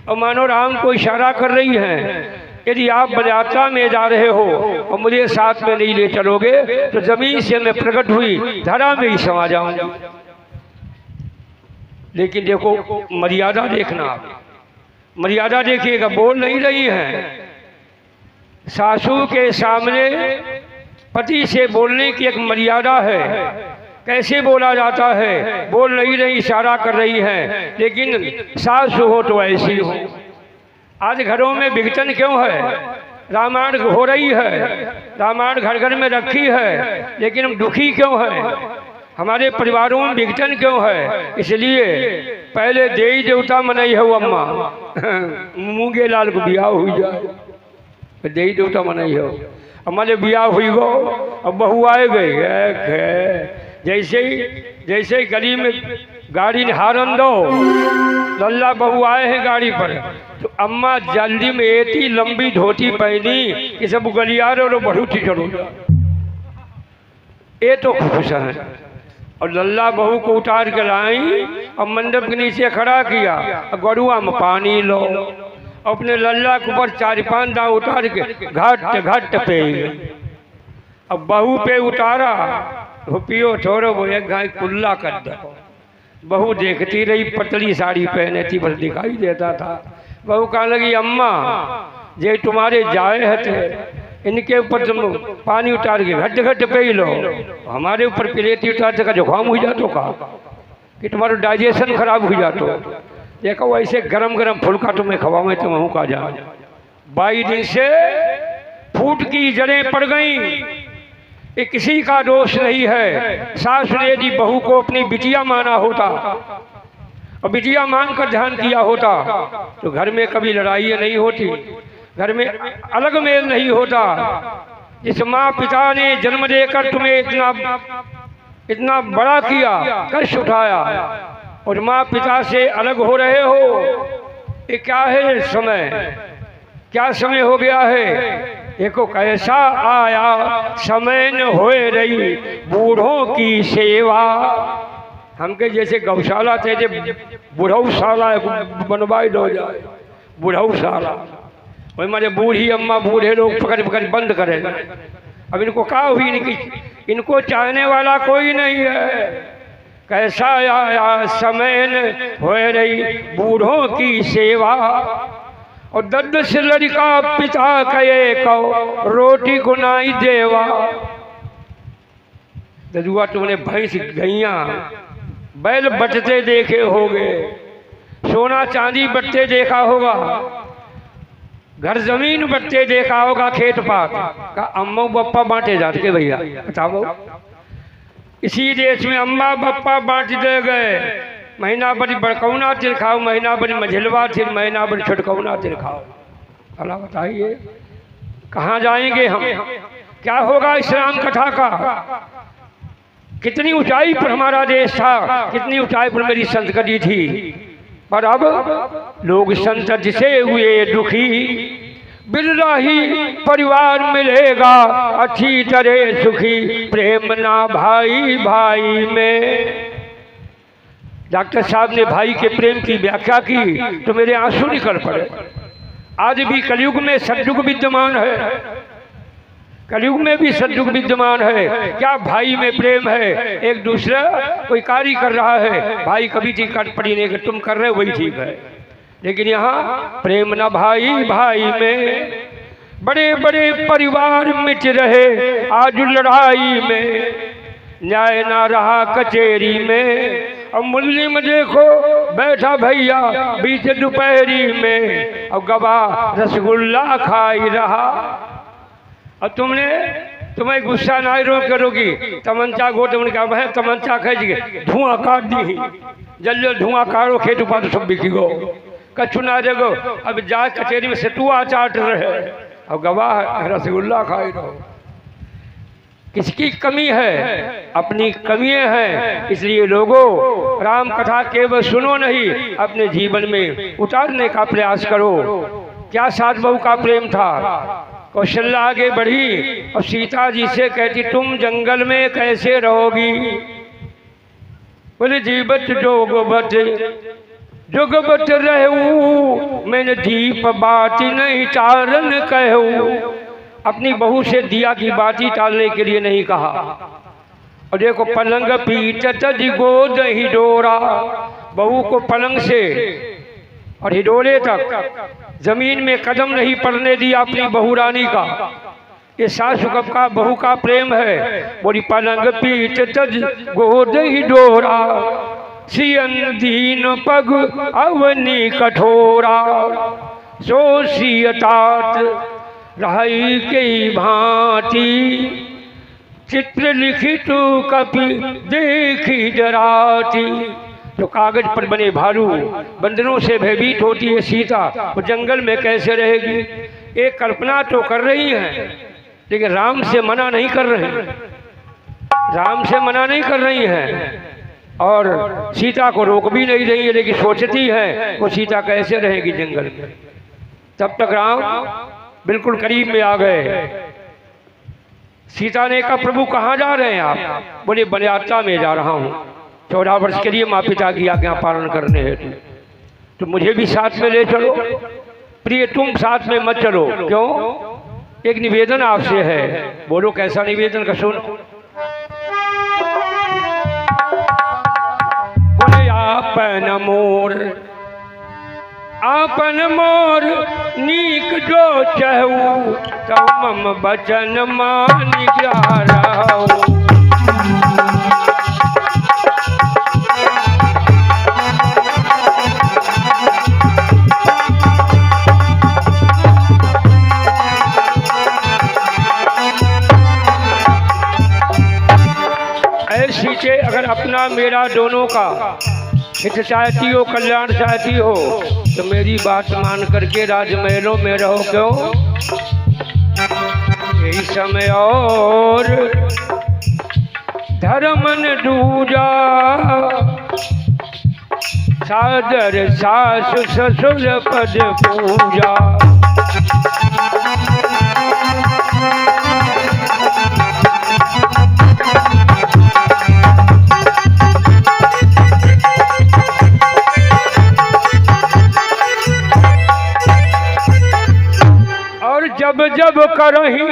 और मानो राम को इशारा कर रही हैं, यदि आप यात्रा में जा रहे हो और मुझे साथ में नहीं ले चलोगे तो जमीन से मैं प्रकट हुई धरा में ही समा जाऊंगी। लेकिन देखो, मर्यादा देखना, आप मर्यादा देखिएगा। बोल नहीं रही हैं। सासू के सामने पति से बोलने की एक मर्यादा है। कैसे बोला जाता है? बोल नहीं रही, इशारा कर रही है, लेकिन सासू हो तो ऐसी हो। आज घरों में विघटन क्यों है? रामायण हो रही है, रामायण घर घर में रखी है, लेकिन हम दुखी क्यों हैं? हमारे परिवारों में विघटन क्यों है? इसलिए पहले देवी देवता मनई हो अम्मा मूंगे लाल को बियाह हुई जाए, देवी देवता मनई हो। हमारे बियाह हुई गो, अब बहू आए गई। जैसे ही गली में गाड़ी हारन दो, लल्ला बहू आए हैं गाड़ी पर, तो अम्मा जल्दी में एती लंबी धोती पहनी कि सब गलियार और बढ़ूती चलो ये तो खुश है। और लल्ला बहू को उतार के लाई और मंडप के नीचे खड़ा किया, गरुआ में पानी लो, अपने लल्ला के ऊपर 4-5 दांव उतार के घट पे। अब बहू पे उतारा, पियो छोड़ो, वो एक गाय कुल्ला कर दो। बहू देखती रही, पतली साड़ी पहने थी, बस दिखाई देता था। बहू कहने लगी, अम्मा ये तुम्हारे जाए थे, इनके ऊपर तुम पानी उतार के घट पे ही लो, हमारे ऊपर प्लेट उतार का जुकाम हो जातो का कि तुम्हारा डाइजेशन खराब हो जातो। देखो ऐसे गरम गरम फुल्का तुम्हें खवावे तो महू का जा। 22 दिन से फूट की जड़ें पड़ गई। ये किसी का दोष नहीं है। सास ने यदि बहू को अपनी बिटिया माना होता और बिटिया मानकर ध्यान किया होता तो घर में कभी लड़ाई नहीं होती, घर में अलग मेल नहीं होता। जिस माँ पिता ने जन्म देकर तुम्हें इतना बड़ा किया, कष्ट उठाया, और माँ पिता से अलग हो रहे हो, ये क्या है समय? क्या समय हो गया है? देखो कैसा आया समय न होए रही बूढ़ों की सेवा। हमके जैसे गौशाला थे, बुढ़ऊशाला बनवाई दो जाए, बुढ़ऊशाला। वही हमारे बूढ़ी अम्मा बूढ़े लोग पकड़ बंद करें। अब इनको क्या हुई? इनको चाहने वाला कोई नहीं है। कैसा आया समय न होए रही बूढ़ों की सेवा, और दर्द से लड़का पिता कहे को रोटी गुनाई देवा। दजुआ, तुमने भैंस गैया बैल बटते देखे होगे, सोना चांदी बटते देखा होगा, घर जमीन बटते देखा होगा, खेत पात का अम्मा बप्पा बांटे जाते के भैया बताओ। इसी देश में अम्मा बप्पा बांट दे गए। महीना भरी बड़कौना तिर खाओ, महीना भरी मझिलवा तिर, महीना भरी छुटकौना तिर खाओ। अल्लाह बताइए कहाँ जाएंगे हम? क्या होगा इस्लाम कथा का? कितनी ऊंचाई पर हमारा देश था, कितनी ऊंचाई पर मेरी संस्कृति थी, पर अब लोग संसद से हुए दुखी। बिरलाही परिवार मिलेगा अच्छी तरह सुखी, प्रेम ना भाई भाई में। डॉक्टर साहब ने भाई के प्रेम की व्याख्या की तो मेरे आंसू निकल पड़े। आज भी कलयुग में सतयुग विद्यमान है, कलयुग में भी सतयुग विद्यमान है। क्या भाई में प्रेम है, एक दूसरा कोई कार्य कर रहा है, भाई कभी ठीक कर पड़ी नहीं कि तुम कर रहे हो वही ठीक है, लेकिन यहाँ प्रेम न भाई भाई में, बड़े बड़े परिवार मिट रहे आज लड़ाई में, न्याय ना रहा कचेरी में, अब मुस्लिम देखो बैठा भैया बीच दोपहरी में, अब गवाह रसगुल्ला खाई रहा। और तुम्हें गुस्सा ना रो करोगी, तमंचा गोट उनका वह तमंचा खेच धुआं काट दी, जल्दी धुआं कारो खेत पा सब बिकी गो कछु ना देखो, अब जा कचेरी में सतुआ चाट रहे, अब गवाह रसगुल्ला खाई रहो। किसकी कमी है? अपनी कमियां हैं। इसलिए लोगों राम कथा केवल सुनो नहीं, अपने जीवन में उतारने का प्रयास करो। क्या सास बहू का प्रेम था। कौशल्या आगे बढ़ी और सीता जी से कहती तुम जंगल में कैसे रहोगी। बोले जीवत जोगबत रहू, मैंने दीप बाती नहीं चारण कहू। अपनी बहू से दिया की बाती टालने के लिए नहीं कहा। और देखो पलंग पीटत गोद हिडोरा, बहू को पलंग से और हिडोरे तक जमीन में कदम नहीं पड़ने दिया अपनी बहू रानी का। ये सासु का बहू का प्रेम है। बोली पलंग पीटत गोद हिडोरा, सियन दीन पग अवनी कठोरा। सो सियतात रही के भांति, चित्र लिखित कपि देखी जराती। जो कागज पर बने भालू बंदरों से भयभीत होती है सीता, वो जंगल में कैसे रहेगी। एक कल्पना तो कर रही है, लेकिन राम से मना नहीं कर रहे, राम से मना नहीं कर रही हैं और सीता को रोक भी नहीं रही है, लेकिन सोचती है वो सीता कैसे रहेगी जंगल में। तब तक राम बिल्कुल करीब में आ गए। सीता ने कहा प्रभु कहाँ जा रहे हैं आप। बोले बनयात्रा में जा रहा हूँ, 14 वर्ष के लिए माँ पिता की आज्ञा पालन करने हेतु, तो मुझे भी साथ में ले चलो। प्रिय तुम साथ में मत चलो। क्यों? एक निवेदन आपसे है। बोलो कैसा निवेदन का सुन। बोले आपन मोर नीक जो चहू, तब मम बचन मान जा रहू। ऐसी से अगर अपना मेरा दोनों का हित चाहती हो, कल्याण चाहती हो, तो मेरी बात मान करके राजमहलों में रहो। क्यों? यही समय और धर्मन दूजा, सादर सासु ससुर पद पूजा। जब जब करही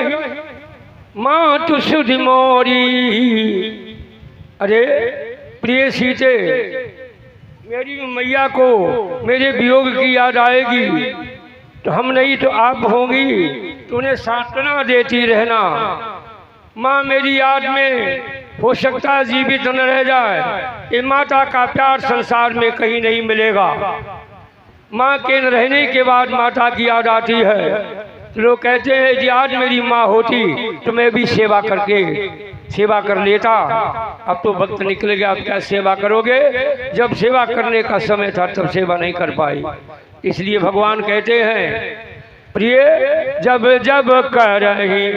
माँ तु सुधि मोरी। अरे प्रिय सीते, मेरी मैया को मेरे वियोग की याद आएगी तो हम नहीं तो आप होंगी, तो उन्हें सांत्वना देती रहना। माँ मेरी याद में हो सकता है जीवित न रह जाए, ये माता का प्यार संसार में कहीं नहीं मिलेगा। माँ के न रहने के बाद माता की याद आती है। लोग कहते हैं कि आज मेरी माँ होती तो मैं भी सेवा कर लेता। अब तो वक्त निकल गया, अब क्या सेवा करोगे। जब सेवा करने का समय था तब सेवा नहीं कर पाई। इसलिए भगवान कहते हैं प्रिय जब जब करही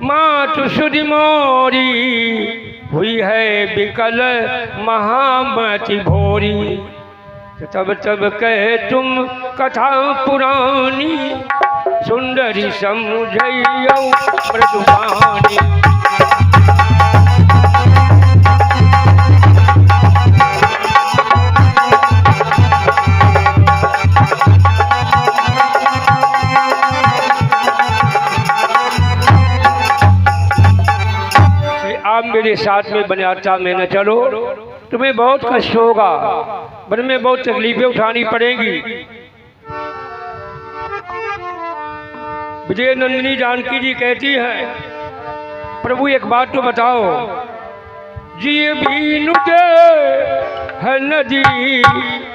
माँ तु सुधि मोरी, हुई है विकल महामति भोरी। तब तब कहे तुम कथा पुरानी, सुंदरी समझइयो मृदुवानी। साथ में बनयात्रा में न चलो, तुम्हें बहुत कष्ट होगा, वन में बहुत तकलीफें उठानी पड़ेंगी। विजय नंदिनी जानकी जी कहती हैं, प्रभु एक बात तो बताओ, जिए बीनु दे है नदी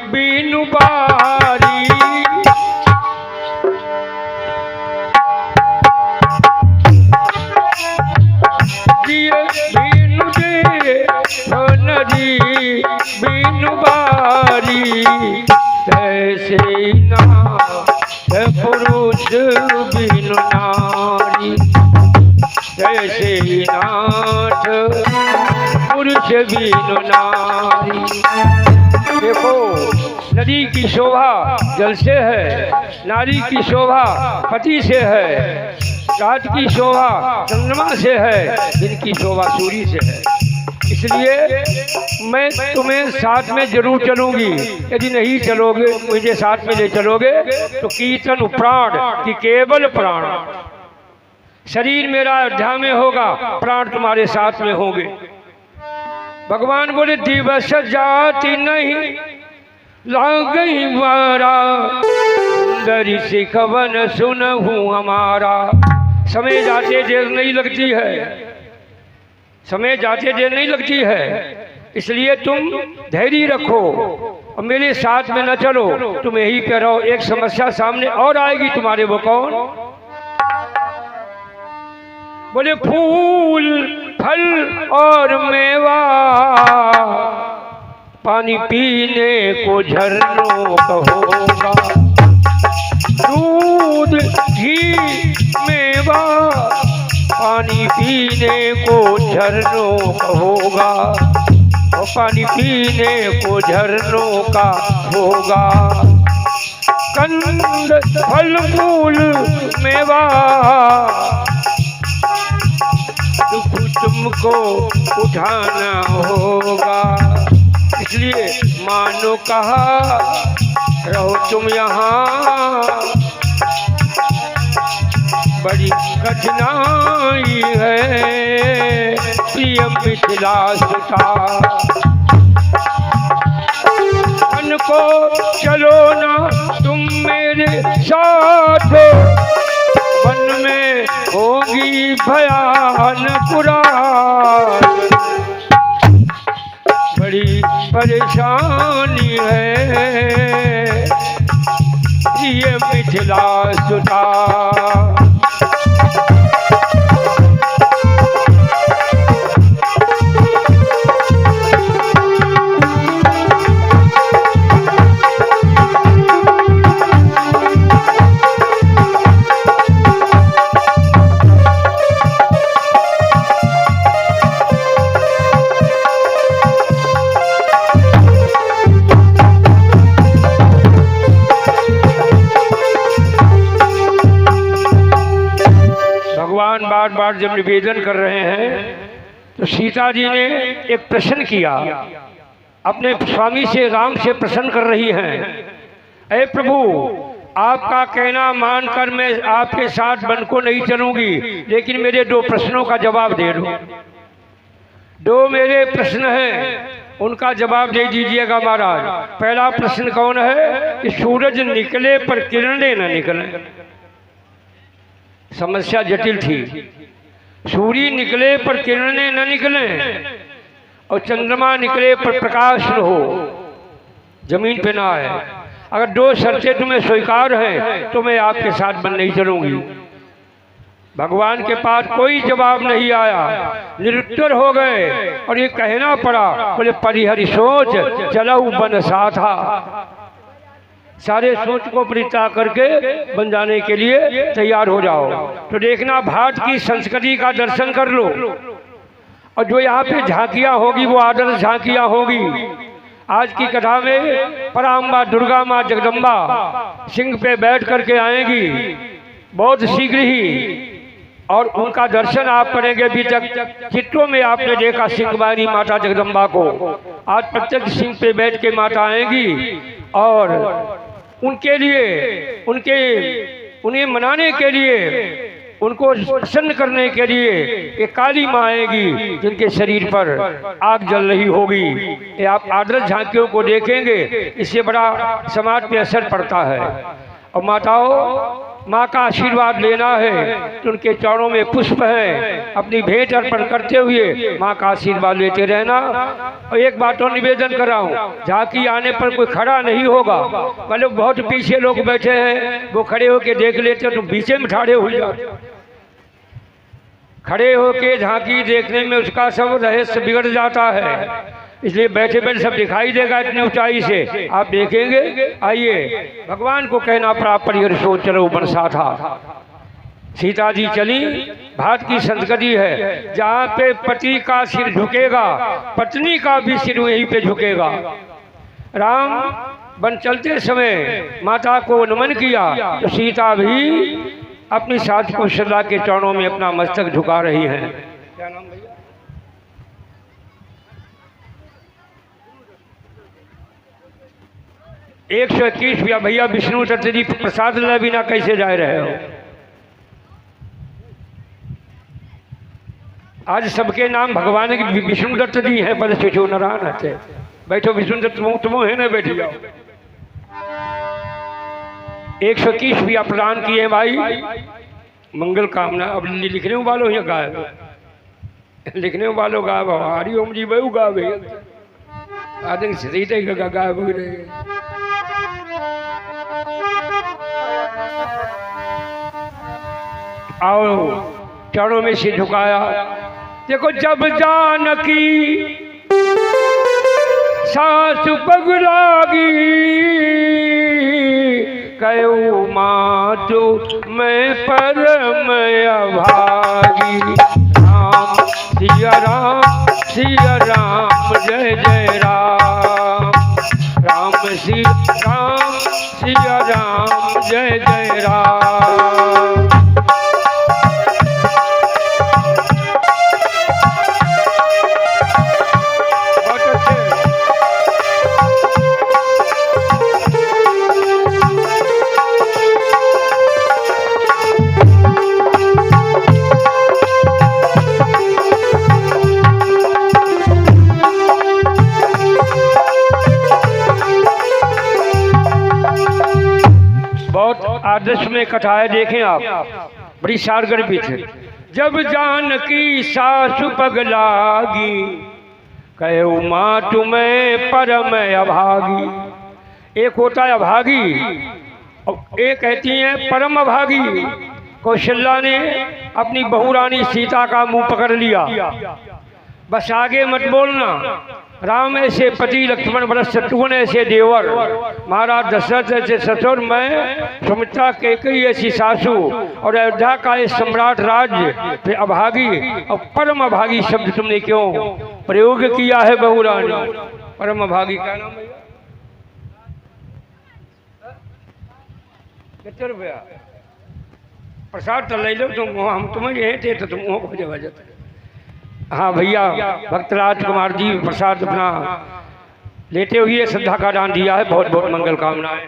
बीनु बारी, जिए बीनु दे है नदी बीनु बारी, कैसे ना पुरुष बिनु नारी, जैसे नाथ पुरुष बिनु नारी। देखो, नदी की शोभा जल से है, नारी की शोभा पति से है, रात की शोभा चंद्रमा से है, दिन की शोभा सूर्य से है। इसलिए मैं तुम्हें साथ में जरूर चलूंगी, यदि नहीं चलोगे, मुझे साथ में ले चलोगे तो कीर्तन प्राण की केवल प्राण, शरीर मेरा अयोध्या में होगा, प्राण तुम्हारे साथ में होंगे। भगवान बोले, दिवस जाति नहीं लागई मारा, दरी सिखवन सुनहूं हमारा। समय जाते देर नहीं लगती है, समय जाते देर नहीं लगती है, इसलिए तुम धैर्य रखो और मेरे साथ में न चलो, तुम यही पे रहो। एक समस्या सामने और आएगी तुम्हारे, वो कौन? बोले फूल फल और मेवा, पानी पीने को झरनों का होगा, दूध घी मेवा पानी पीने को झरनों का होगा, और पानी पीने को झरनों का होगा। कंद फल फूल मेवा दुख तुमको उठाना होगा, इसलिए मानो कहा रहो तुम यहाँ, बड़ी कठिनाई है प्रिय मिथिला सुता। मन को चलो ना तुम मेरे साथ, वन में होगी भयानक रात, बड़ी परेशानी है ये मिथिला सुता। बार बार जब निवेदन कर रहे हैं तो सीता जी ने एक प्रश्न किया, अपने स्वामी से राम से प्रश्न कर रही हैं, ऐ प्रभु आपका कहना मानकर मैं आपके साथ वन को नहीं चलूंगी, लेकिन मेरे दो प्रश्नों का जवाब दे दो। दो मेरे प्रश्न हैं, उनका जवाब दे दीजिएगा महाराज। पहला प्रश्न कौन है कि सूरज निकले पर किरणें न निकलें। समस्या जटिल थी, सूर्य निकले पर किरणें न निकलें और चंद्रमा निकले पर प्रकाश न हो, जमीन पे ना आए। अगर दो शर्तें तुम्हें स्वीकार हैं तो मैं आपके साथ वन नहीं चलूंगी। भगवान के पास कोई जवाब नहीं आया, निरुत्तर हो गए और ये कहना पड़ा, बोले परिहरि सोच चलऊ बन साथा। सारे सोच को परित्याग करके बन जाने के लिए तैयार हो जाओ। तो देखना भारत की संस्कृति का दर्शन कर लो, और जो यहाँ पे झांकियाँ होगी वो आदर्श झांकियाँ होगी। आज की कथा में पराम्बा दुर्गा माँ जगदम्बा सिंह पे बैठ करके आएंगी बहुत शीघ्र ही, और उनका दर्शन आप करेंगे। अभी तक चित्रों में आपने देखा सिंहवारी माता जगदम्बा को, आज प्रत्यक्ष सिंह पे बैठ के माता आएंगी और उनके लिए उन्हें मनाने के लिए उनको प्रसन्न करने के लिए एक काली माँ आएगी जिनके शरीर पर आग जल रही होगी। ये आप आदर्श झांकियों को देखेंगे, इससे बड़ा समाज पे असर पड़ता है। और माताओं, माँ का आशीर्वाद लेना है तो उनके चरणों में पुष्प है, अपनी भेंट अर्पण करते हुए माँ का आशीर्वाद लेते रहना। और एक बात और निवेदन कर रहा हूँ, झांकी आने पर कोई खड़ा नहीं होगा, मतलब बहुत पीछे लोग बैठे हैं, वो खड़े होके देख लेते तो पीछे में ठाड़े हो जाते। खड़े होके झांकी देखने में उसका सब रहस्य बिगड़ जाता है, इसलिए बैठे बैठे सब दिखाई देगा इतनी ऊंचाई से, आप देखेंगे। आइए, भगवान को कहना पड़ा परिहर सो चलो बरसा था। सीता जी चली, भारत की संस्कृति है, जहाँ पे पति का सिर झुकेगा पत्नी का भी सिर वहीं पे झुकेगा। राम बन चलते समय माता को नमन किया तो सीता भी अपनी सास कौशल्या के चरणों में अपना मस्तक झुका रही हैं। क्या नाम भैया? 121 भैया विष्णु दत्त जी प्रसाद ले बिना कैसे जा रहे हो? आज सबके नाम भगवान के विष्णु दत्त जी हैं, पद शिशु नारायण है। बैठो विष्णु दत्त तुम है ना, बैठ जाओ। 121 प्रदान किए भाई, मंगल कामना। अब लिखने वालों या गायब, लिखने वालों गायब, हरि ओम जी बहु गावे आदि सीधे गायब हो रहे। आओ चरणों में सिर झुकाया। देखो जब जानकी सासु पगलागी, कहो माँ तो मैं परम अभागी। राम सिया राम जय जय राम, राम सिया राम जय जय राम। आदर्श में कथाएं देखें आप, बड़ी सारगर भी थे। जब जानकी सासु पगलागी, कहो माँ तुम्हें परम अभागी। एक होता है अभागी और एक कहती है परम अभागी। कौशल्या ने अपनी बहू रानी सीता का मुंह पकड़ लिया, बस आगे मत बोलना। राम ऐसे पति, लक्ष्मण भरत शत्रुघ्न ऐसे देवर, महाराज दशरथ ऐसे ससुर, मैं सुमित्रा कैकेयी ऐसी सासू, और अयोध्या का ये सम्राट राज्य, फिर अभागी और परम अभागी शब्द तुमने क्यों प्रयोग किया है बहू रानी? परम अभागी क्या नाम भैया? कितने रुपया प्रसाद तो ले लो तुम, हम तुम्हें ये थे तो तुम हो जाते। हाँ भैया, भक्त राजकुमार जी प्रसाद अपना लेते हुए श्रद्धा का दान दिया है, बहुत बहुत मंगल कामनाएं।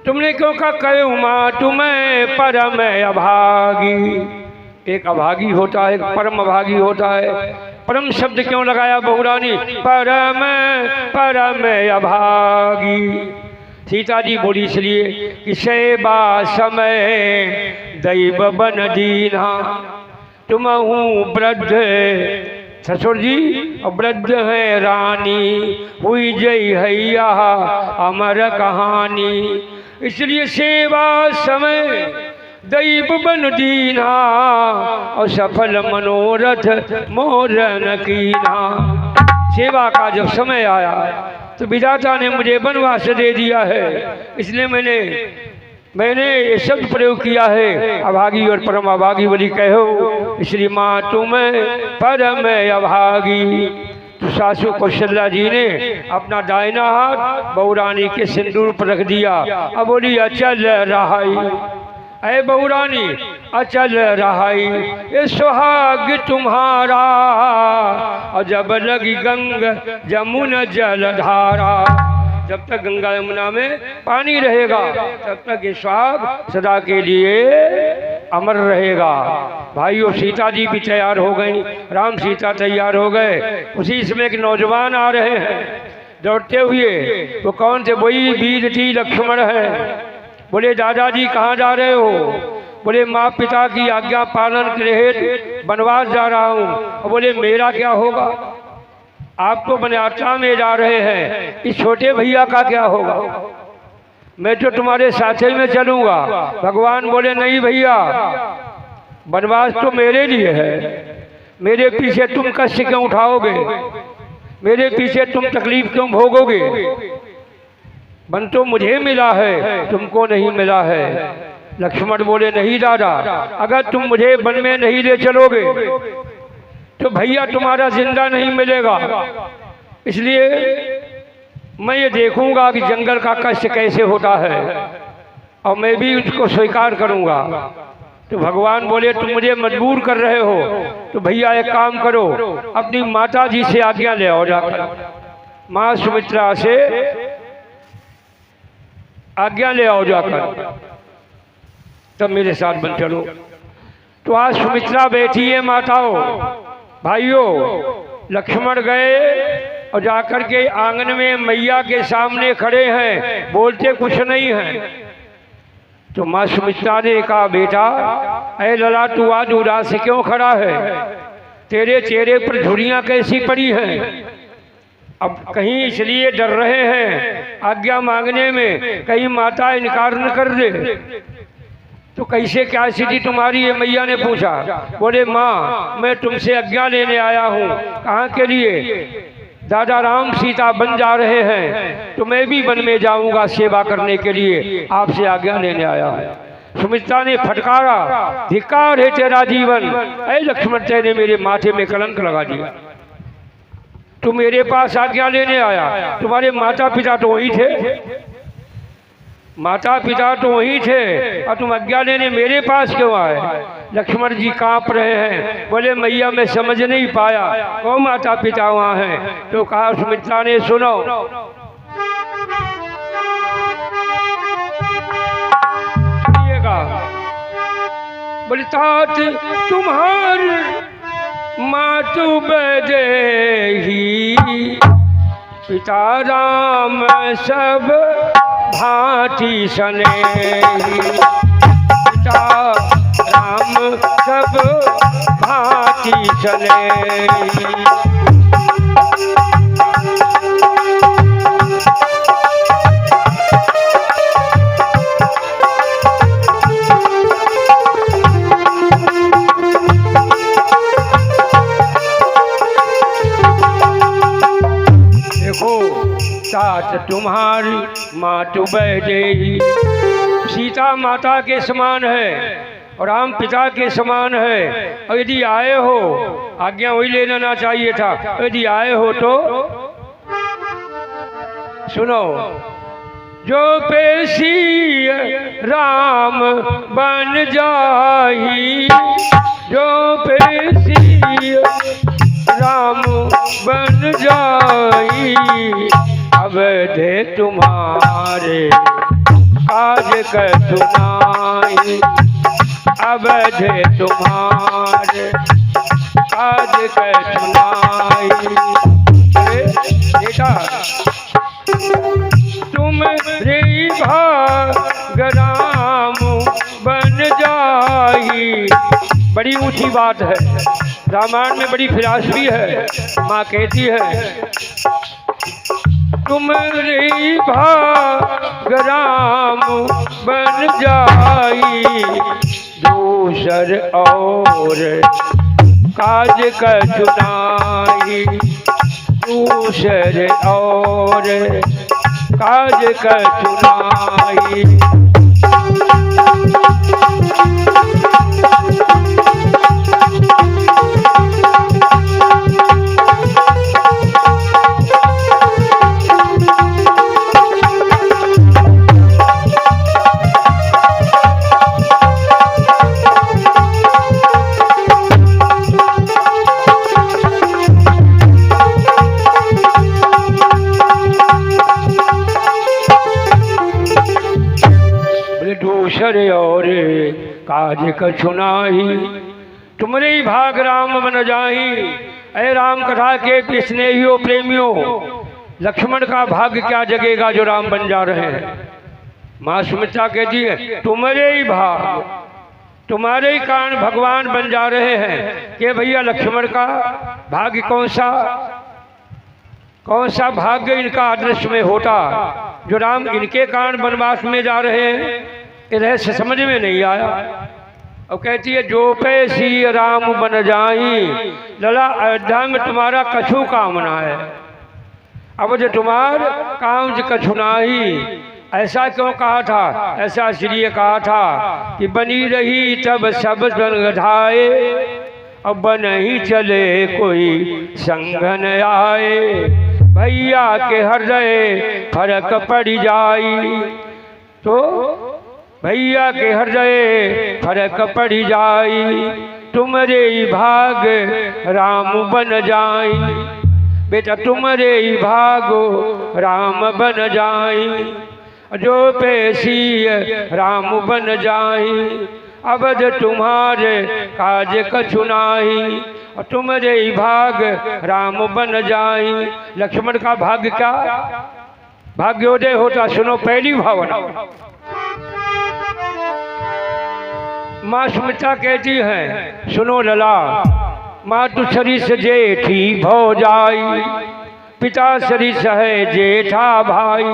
तुमने क्यों कहा कहो माँ तुम्हें परम अभागी? एक अभागी होता है, एक परम अभागी होता है। परम शब्द क्यों लगाया बहुरानी? परम परम अभागी। सीता जी बोली इसलिए कि सेवा समय दैव बन दीना, तुम हूँ वृद्ध ससुर जी और वृद्ध है रानी, हुई जय हैया अमर कहानी। इसलिए सेवा समय दैव बन दीना, और सफल मनोरथ मोरन कीना। सेवा का जब समय आया तो विधाता ने मुझे वनवास दे दिया है, इसलिए मैंने ये शब्द प्रयोग किया है अभागी और परम अभागी बोली कहो। इसलिए माँ तुम्हें परम अभागी। तो सासू कौशल्या जी ने अपना दाहिना हाथ बहुरानी के सिंदूर पर रख दिया। अब बोली अचल रहाई, ऐ बहुरानी अचल रहाई, ये सुहाग तुम्हारा, और जब लगी गंग जमुन जलधारा। जब तक गंगा यमुना में पानी रहेगा तब तक ये सुहाग सदा के लिए अमर रहेगा। भाइयों, सीता जी भी तैयार हो गई, राम सीता तैयार हो गए। उसी समय एक नौजवान आ रहे हैं दौड़ते हुए। वो कौन थे? वही वीर जी लक्ष्मण है। बोले दादाजी कहाँ जा रहे हो? बोले माँ पिता की आज्ञा पालन के हेतु वनवास जा रहा हूँ। और बोले मेरा क्या होगा? आप तो वनयात्रा में जा रहे हैं, इस छोटे भैया का क्या होगा? मैं तो तुम्हारे साथे में चलूंगा। भगवान बोले नहीं भैया, वनवास तो मेरे लिए है, मेरे पीछे तुम कष्ट क्यों उठाओगे, मेरे पीछे तुम तकलीफ क्यों भोगोगे? वन तो मुझे मिला है, तुमको नहीं मिला है। लक्ष्मण बोले नहीं दादा, अगर तुम मुझे वन में नहीं ले चलोगे तो भैया तुम्हारा जिंदा नहीं मिलेगा। इसलिए मैं ये देखूंगा कि जंगल का कष्ट कैसे होता है और मैं भी उसको स्वीकार करूंगा। तो भगवान बोले तुम मुझे मजबूर कर रहे हो, तो भैया एक काम करो, अपनी माता जी से आज्ञा ले आओ जाकर। माँ सुमित्रा से आज्ञा ले आओ जाकर, तब मेरे साथ बन चलो। तो आज सुमित्रा बैठी है माताओं। भाइयों, लक्ष्मण गए और जाकर के आंगन में मैया के सामने खड़े हैं, बोलते कुछ नहीं हैं। तो माँ सुमित्रा ने कहा बेटा, ऐ लला तू आज उदास से क्यों खड़ा है? तेरे चेहरे पर झुर्रियाँ कैसी पड़ी हैं? अब कहीं इसलिए डर रहे हैं आज्ञा मांगने में, कहीं माता इनकार न कर दे। तो कैसे क्या स्थिति तुम्हारी है? मैया ने पूछा। बोले माँ मैं तुमसे आज्ञा लेने आया हूँ। कहाँ के लिए? दादा राम सीता बन जा रहे हैं, तो मैं भी वन में जाऊंगा सेवा करने के लिए, आपसे आज्ञा लेने आया हूँ। सुमित्रा ने फटकारा, धिक्कार है तेरा जीवन, ऐ लक्ष्मण तेने मेरे माथे में कलंक लगा दिया। तू मेरे पास आज्ञा लेने आया, तुम्हारे माता पिता तो वही थे, माता पिता तो वही थे, और तुम आज्ञा लेने मेरे पास क्यों आए? लक्ष्मण जी कांप रहे हैं। बोले मैया मैं समझ नहीं पाया कौन माता पिता वहाँ हैं। तो कहा सुमित्रा ने सुनो, सुनिएगा। बोले तात तुम्हार मातु बदेही, पिता राम सब भांति सनेही, पिता राम सब भांति सनेही। तात तुम्हारी मातु बैदेही, सीता माता के समान है और राम पिता के समान है। और यदि आए हो, आज्ञा वही लेना ना चाहिए था, यदि आए हो तो सुनो। जो पेशी राम बन जाही, जो पेशी राम बन जाई, अवधे तुम्हारे काज कर सुनाई, अवधे तुम्हारे काज कर सुनाई। बेटा तुम रे भाग राम बन जाई, बड़ी ऊंची बात है, रामायण में बड़ी फिलॉसफी है। माँ कहती है तुम रे भाग राम बन जाई, दूसर और काज कर सुनाई, दूसर और काज कर सुनाई। दूसरे और काज कछु नाही, तुमरे ही भाग राम बन जाही। ऐ राम कथा के स्नेहियों प्रेमियों, लक्ष्मण का भाग्य क्या जगेगा जो राम बन जा रहे हैं। माँ सुमित्रा कहती है तुम्हारे ही भाग, तुम्हारे ही कारण भगवान बन जा रहे हैं कि भैया लक्ष्मण का भाग्य कौन सा भाग्य इनका अदृश्य में होता जो राम इनके कारण वनवास में जा रहे हैं। ये रहस्य समझ में नहीं आया। और कहती है जो पे सी राम बन जाई, लला अयोध्या में तुम्हारा कछु कामना है, अब जो तुम्हार काम कछु नाही। ऐसा क्यों कहा था? ऐसा इसलिए कहा था कि बनी रही तब सब संग धाए, अब नहीं चले कोई संग न आए। भैया के हृदय फर्क पड़ जाई, तो भैया के हृदय फर्क पड़ जाई, तुम्हारे ही भाग राम बन जाई। बेटा तुम्हारे ही भागो राम बन जाई, जो पेशी राम बन जाई। अवध तुम्हारे काज कछु नाही, और तुम्हारे ही भाग राम बन जाई। लक्ष्मण का भाग्य क्या? भाग्योदय होता। सुनो पहली भावना। माँ सुमित्रा कहती है सुनो लला, मातु सरिस जेठी भौजाई, पिता सरिस है जेठा भाई।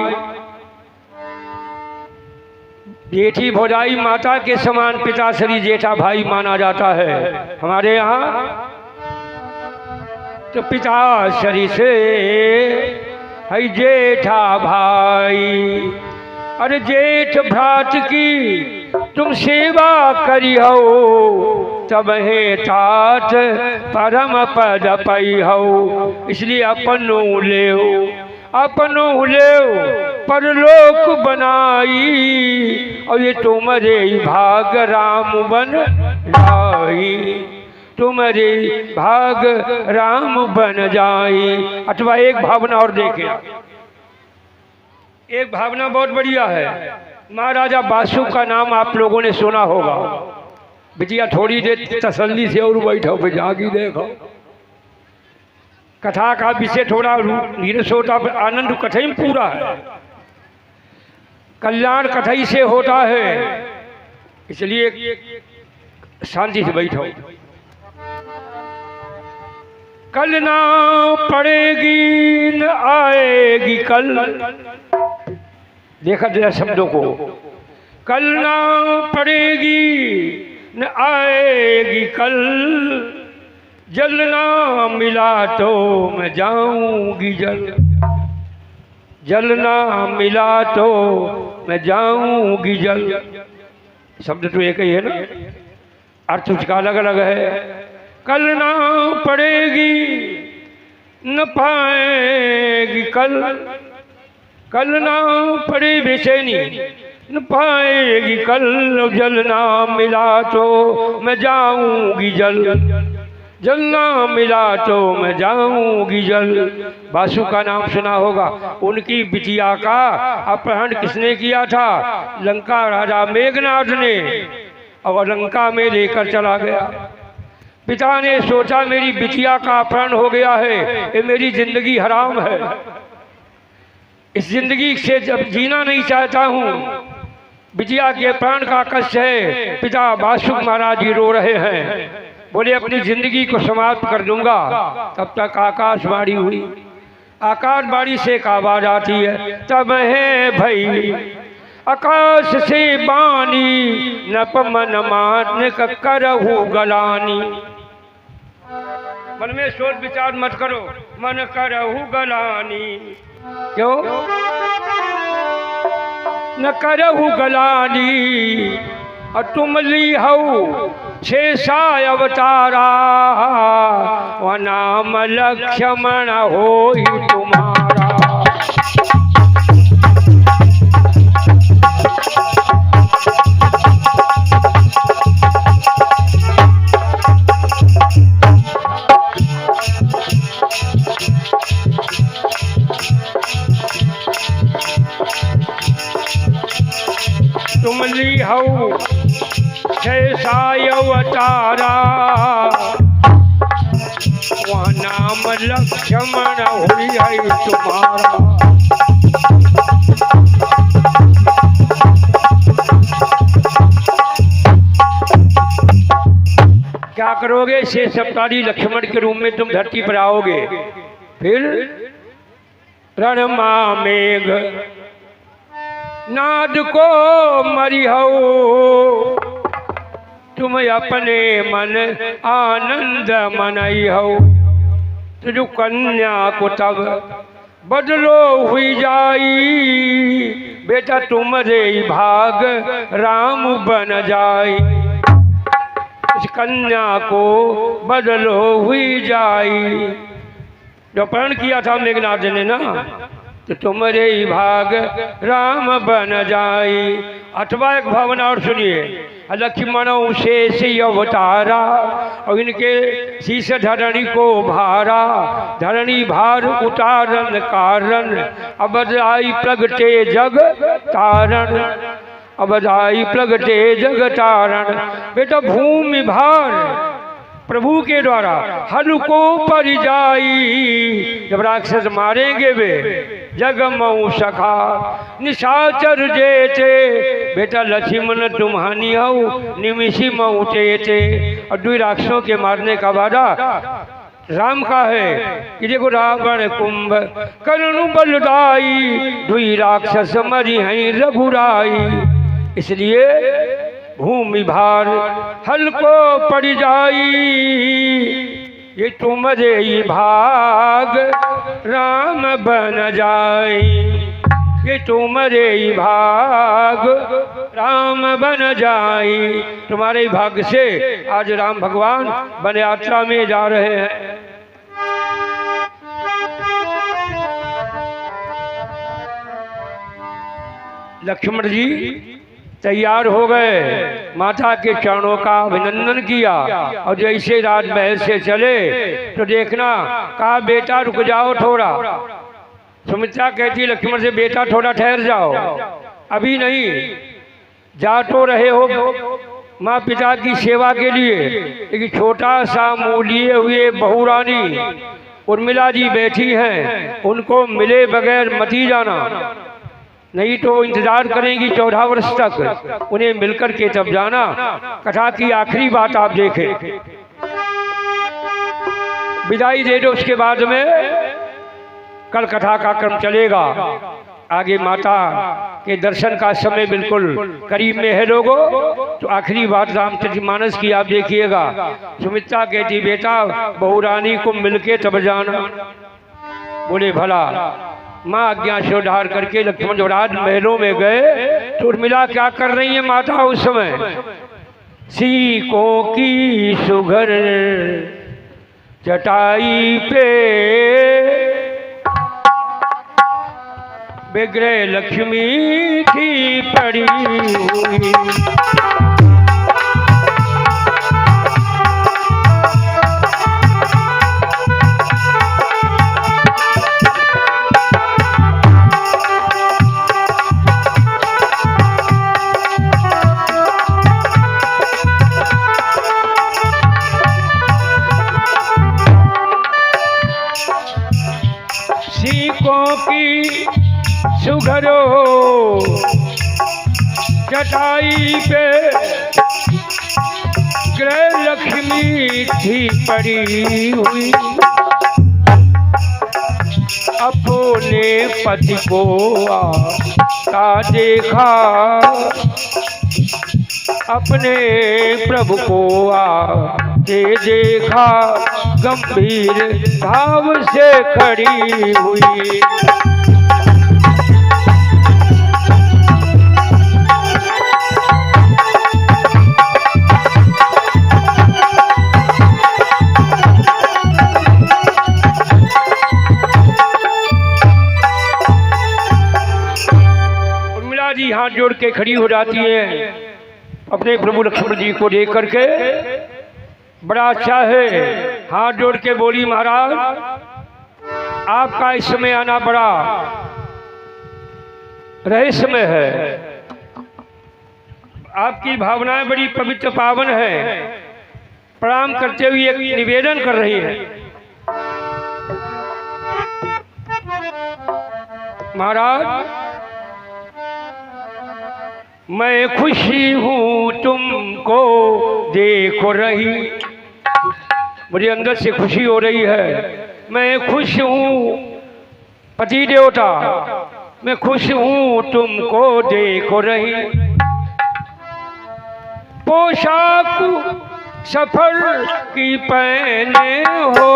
जेठी भौजाई माता के समान, पिता सरी जेठा भाई माना जाता है हमारे यहाँ। तो पिता सरी से है जेठा भाई, अरे जेठ भ्रात की तुम सेवा करी हो, तब हे तात परम पद पई हो। इसलिए अपनों ले परलोक बनाई, और ये तुम्हारे भाग राम बन जाई, तुम्हारे भाग राम बन जाई। अथवा एक भावना और देखे, एक भावना बहुत बढ़िया है। महाराजा बासु का नाम आप लोगों ने सुना होगा। बिटिया थोड़ी देर तसल्ली से और बैठो, फिर जागी देखो। कथा का विषय थोड़ा नीरस होता, आनंद कथई में पूरा है। कल्याण कथई से होता है, इसलिए शांति से बैठो। कल ना पड़ेगी न आएगी कल, देखा जरा शब्दों को। कल ना पड़ेगी न आएगी कल, जलना मिला तो मैं जाऊंगी जल, जलना मिला तो मैं जाऊंगी जल। शब्द तो एक ही है ना, अर्थ उसका अलग अलग है। कल ना पड़ेगी न पाएगी कल, कल ना पड़े बेचैनी न पाएगी कल, जलना मिला तो मैं जाऊंगी जल, जलना मिला तो मैं जाऊंगी जल। बासु का नाम सुना होगा। उनकी बिटिया का अपहरण किसने किया था? लंका राजा मेघनाद ने, और लंका में लेकर चला गया। पिता ने सोचा मेरी बिटिया का अपहरण हो गया है, ये मेरी जिंदगी हराम है, इस जिंदगी से जब जीना नहीं चाहता हूँ। बिटिया के प्राण का कष्ट है। पिता बासुक महाराज जी रो रहे हैं, बोले अपनी जिंदगी को समाप्त कर दूंगा। तब तक आकाशवाणी हुई। आकाशवाणी से एक आवाज आती है, तब है भई आकाश से बानी, नप मन मान करहु गलानी। मन में सोच विचार मत करो, मन करहु गलानी। क्यों न करहु गलानी, और तुम ली हऊ शेषा अवतारा, व नाम लक्ष्मण होई तुम्हारा। तुम ली हऊ साय अवतारा, वह नाम लक्ष्मण हुई तुम्हारा। क्या करोगे? शेष अवतारी लक्ष्मण के रूप में तुम धरती पर आओगे। फिर रणमा मेघ नाद को मरिहो, तुम अपने मन आनंद मनई हो। तुझ कन्या को तब बदलो हुई जाई, बेटा तुम्हारे भाग राम बन जाई। उस कन्या को बदलो हुई जाई, जो अपहरण किया था मेघनाद ने ना, तो तुम्हारे ही भाग राम बन जाई। अथवा एक भावना और सुनिए, लक्ष्मण शेष अवतारा, और इनके शीश धरणी को भारा, धरणी भार उतारन कारण, अब आई प्रगटे जग तारण, अब आई प्रगटे जग तारण। बेटा भूमि भार प्रभु के द्वारा हल को पर जाई, जब राक्षस मारेंगे वे जग मऊ सखा निशाचर जेते। बेटा लक्ष्मण तुम हानि हो निमिषी मऊ चेते। और दुई राक्षसों के मारने का वादा राम का है कि देखो रावण कुंभ करुण बलदाई, दुई राक्षस मरी हैं रघुराई। इसलिए भूमि भार हल को पड़ जाई, ये तुम्हारे ही भाग राम बन जाई, ये तुम्हारे ही भाग राम बन जाई। तुम्हारे ही भाग्य से आज राम भगवान वन यात्रा में जा रहे हैं। लक्ष्मण जी तैयार हो गए, माता के चरणों का अभिनंदन किया, और जैसे राजमहल से चले तो देखना, कहा बेटा रुक जाओ थोड़ा। सुमित्रा कहती लक्ष्मण से, बेटा थोड़ा ठहर जाओ, अभी नहीं, जा तो रहे हो माँ पिता की सेवा के लिए, लेकिन छोटा सा मुँह लिए हुए बहुरानी उर्मिला जी बैठी हैं, उनको मिले बगैर मती जाना, नहीं तो इंतजार करेंगी 14 वर्ष तक, उन्हें मिलकर के तब जाना। कथा की आखिरी बात आप देखें, विदाई दे दो, उसके बाद में कल कथा का क्रम चलेगा। आगे माता के दर्शन का समय बिल्कुल करीब में है लोगों, तो आखिरी बात रामचरितमानस की आप देखिएगा। सुमित्रा कहती बेटा बहुरानी को मिलके तब जाना। बोले भला। माँ आज्ञा से उधार करके लक्ष्मण राज महलों में गए तो उर्मिला क्या कर रही है माता उस समय? सीकों की सुघर चटाई पे विग्रह लक्ष्मी थी पड़ी हुई। की सुघरो चटाई पे ग्रह लक्ष्मी थी पड़ी हुई। अपने पति को आता देखा, अपने प्रभु को आते देखा, गंभीर भाव से खड़ी हुई। उर्मिला जी हाथ जोड़ के खड़ी हो जाती है अपने प्रभु लक्ष्मण जी को देख करके। बड़ा अच्छा है, हाथ जोड़ के बोली महाराज आपका इस समय आना बड़ा रहस्यमय है। आपकी भावनाएं बड़ी पवित्र पावन है। प्रणाम करते हुए एक निवेदन कर रही है। महाराज, मैं खुशी हूँ तुमको देखो रही, मुझे अंदर से खुशी हो रही है। मैं खुश हूँ पति देवता, मैं खुश हूँ तुमको देखो रही। पोशाक सफर की पहने हो,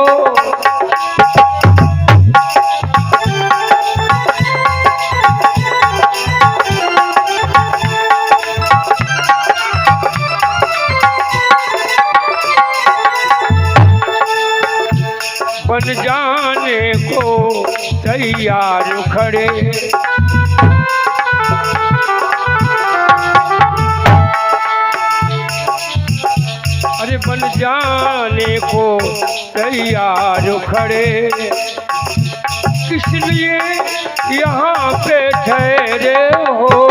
बन जाने को तैयार खड़े। अरे बन जाने को तैयार खड़े, किस लिए यहाँ पे ठहरे हो।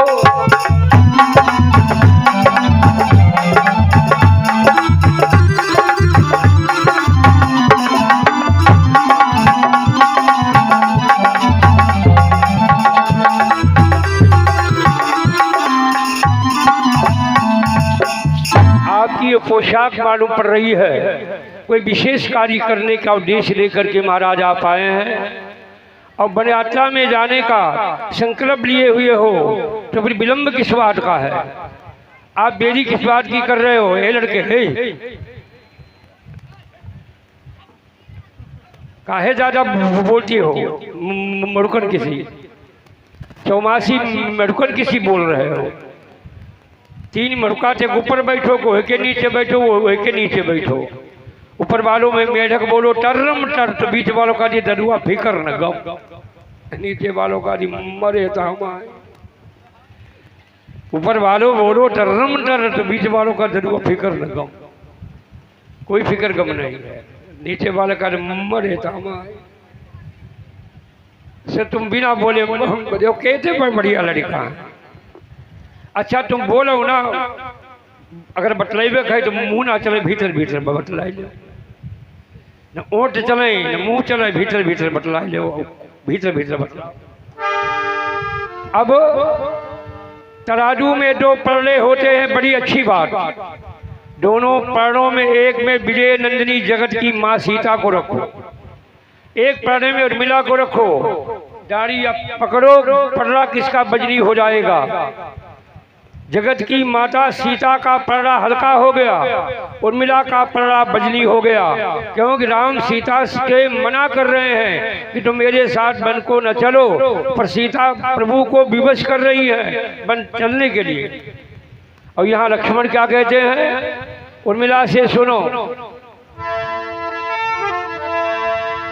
आपकी ये पोशाक मालूम पड़ रही है, कोई विशेष कार्य करने का उद्देश्य लेकर के महाराज आप आए हैं और वन यात्रा में जाने का संकल्प लिए हुए हो, तो फिर विलंब किस बात का है? आप देरी किस बात की कर रहे हो? ये लड़के हे काहे ज्यादा बोलती हो? मड़कन किसी चौमासी मड़कन किसी बोल रहे हो? तीन मड़का थे, ऊपर बैठो को के नीचे बैठो, वो के नीचे बैठो। ऊपर वालों में मेढक बोलो टर्रम टर, तो बीच वालों का जी दरुआ फिकर न गम, नीचे वालों का जी मरे तो हम। ऊपर वालों बोलो टर्रम टर, तो बीच वालों का दरुआ फिकर न गम, कोई फिक्र गम नहीं है। नीचे वाले का मरे तो हम से तुम बिना बोले कहते बढ़िया लड़का है। अच्छा तुम बोलो ना, अगर बतलाइबे कहे तो मुंह ना चले भीतर भीतर बतलाई ले, न ओट चले न मुंह चले, भीतर भीतर बतलाई ले, भीतर भीतर बतला। अब तराजू में दो पलड़े होते हैं, बड़ी अच्छी बात। दोनों पलड़ों में एक में विजय नंदिनी जगत की माँ सीता को रखो, एक पलड़े में उर्मिला को रखो। दाढ़ी अब पकड़ो, पलड़ा किसका बजरी हो जाएगा। जगत की माता सीता का पलड़ा हल्का हो गया, उर्मिला का पलड़ा बजली हो गया, क्योंकि राम सीता के मना कर रहे हैं कि तुम मेरे साथ वन को न चलो, पर सीता प्रभु को विवश कर रही है वन चलने के लिए। और यहाँ लक्ष्मण क्या कहते हैं? उर्मिला से सुनो,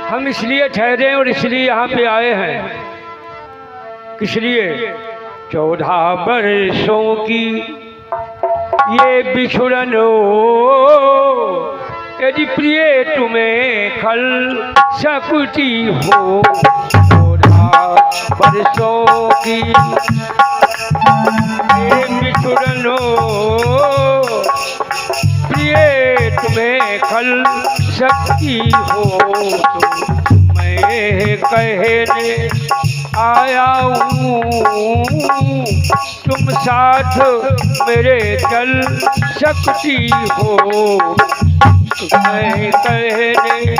हम इसलिए ठहरे और इसलिए यहाँ पे आए हैं, किस लिए? 14 वर्षों की ये बिछुड़न हो, यदि प्रिय तुम्हें खल सकती हो। 14 वर्षों की ये बिछुड़न हो, प्रिय तुम्हें खल सकती हो। तो मैं कहने आया हूँ, तुम साथ मेरे चल सकती हो। मैं कहने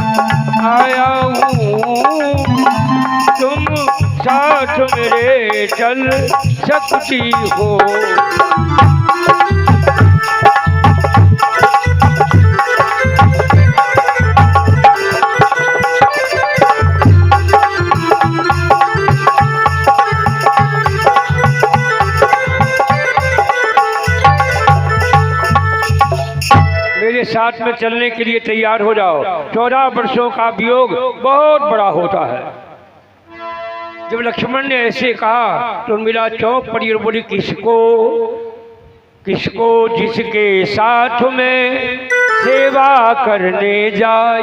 आया हूँ, तुम साथ मेरे चल सकती हो। साथ में चलने के लिए तैयार हो जाओ। 14 वर्षों का वियोग बहुत बड़ा होता है। जब लक्ष्मण ने ऐसे कहा तो मिला चौंक पड़ी और बोली, किसको किसको जिसके साथ में सेवा करने जाए,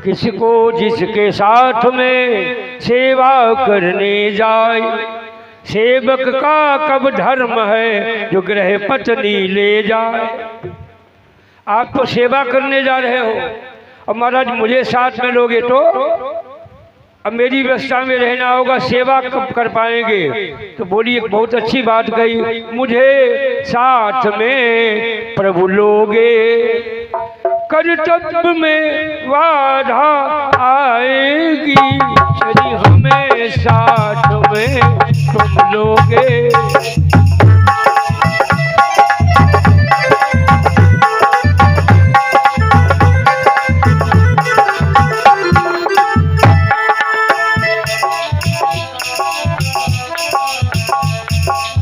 किसको जिसके साथ में सेवा करने जाए, सेवक का कब धर्म है जो गृह पत्नी ले जाए। आप तो सेवा करने जा रहे हो और महाराज मुझे साथ में लोगे तो अब मेरी व्यवस्था में रहना होगा, सेवा कब कर पाएंगे। तो बोली एक बहुत अच्छी बात कही, मुझे साथ में प्रभु लोगे, कर्तव्य में बाधा आएगी, यदि हमें साथ में तुम लोगे।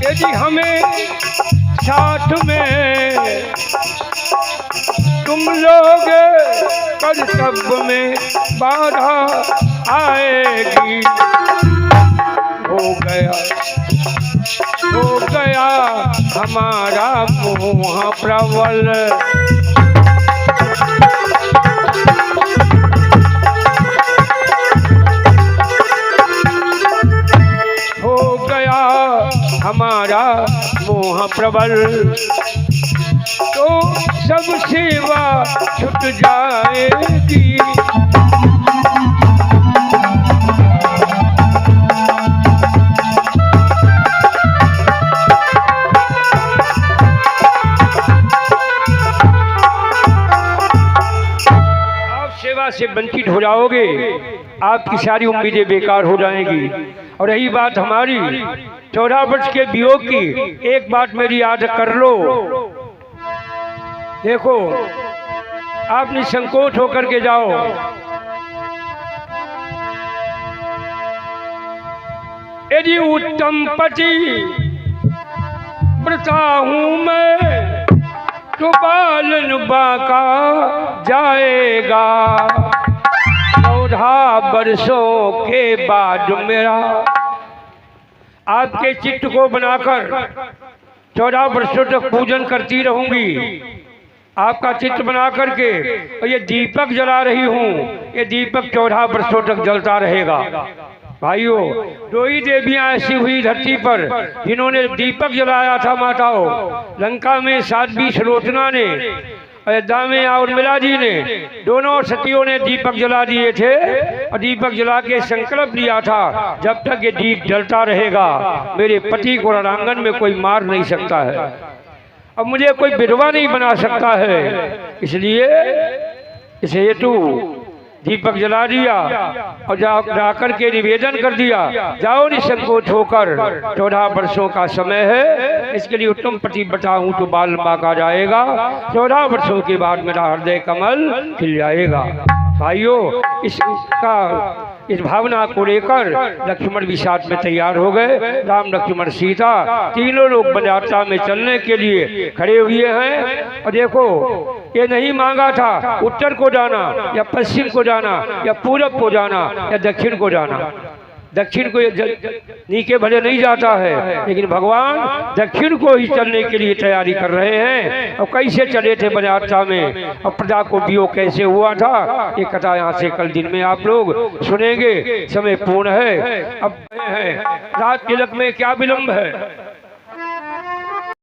यदि हमें साथ में तुम लोग, कर्तव्य में बाधा आएगी। हो गया हमारा मोह प्रबल, हो गया हमारा मोह प्रबल, तो सब सेवा छूट जाएगी। आप सेवा से वंचित हो जाओगे, आपकी सारी उम्मीदें बेकार हो जाएंगी। और रही बात हमारी 14 वर्ष के वियोग की, एक बात मेरी याद कर लो। देखो आप निसंकोच होकर के जाओ, यदि उत्तम पति व्रता हूं मैं, तो बालन बाका जाएगा। 14 वर्षों के बाद मेरा आपके चित्त को बनाकर 14 वर्षों तक पूजन करती रहूंगी, आपका चित्त बना करके। और ये दीपक जला रही हूँ, ये दीपक 14 वर्षों तक जलता रहेगा। भाइयों, 2 ही देवियां ऐसी हुई धरती पर जिन्होंने दीपक जलाया था माताओं। लंका में साध्वी सुलोचना ने, अयोध्या में उर्मिला जी ने, दोनों सतियों ने दीपक जला दिए थे और दीपक जला के संकल्प लिया था, जब तक ये दीप जलता रहेगा मेरे पति को रणांगन में कोई मार नहीं सकता है, अब मुझे कोई विधवा नहीं बना सकता है। इसलिए इस हेतु दीपक जला दिया और जाकर के निवेदन कर दिया, जाओ निसंकोच होकर, 14 वर्षों का समय है, इसके लिए उत्तम पति बताऊं तो बाल बाका जाएगा। 14 वर्षों के बाद मेरा हृदय कमल खिल जाएगा। भाइयों, इस भावना को लेकर लक्ष्मण भी साथ में तैयार हो गए। राम लक्ष्मण सीता तीनों लोग यात्रा में चलने के लिए खड़े हुए हैं। और देखो, ये नहीं मांगा था उत्तर को जाना या पश्चिम को जाना या पूरब को जाना या दक्षिण को जाना। दक्षिण को नीचे भले नहीं जाता है, लेकिन भगवान दक्षिण को ही चलने के लिए तैयारी कर रहे हैं। और कैसे चले थे बन यात्रा में, और प्रजा को वियोग कैसे हुआ था, ये कथा यहाँ से कल दिन में आप लोग सुनेंगे। समय पूर्ण है, अब है रात तिलक में क्या विलंब है।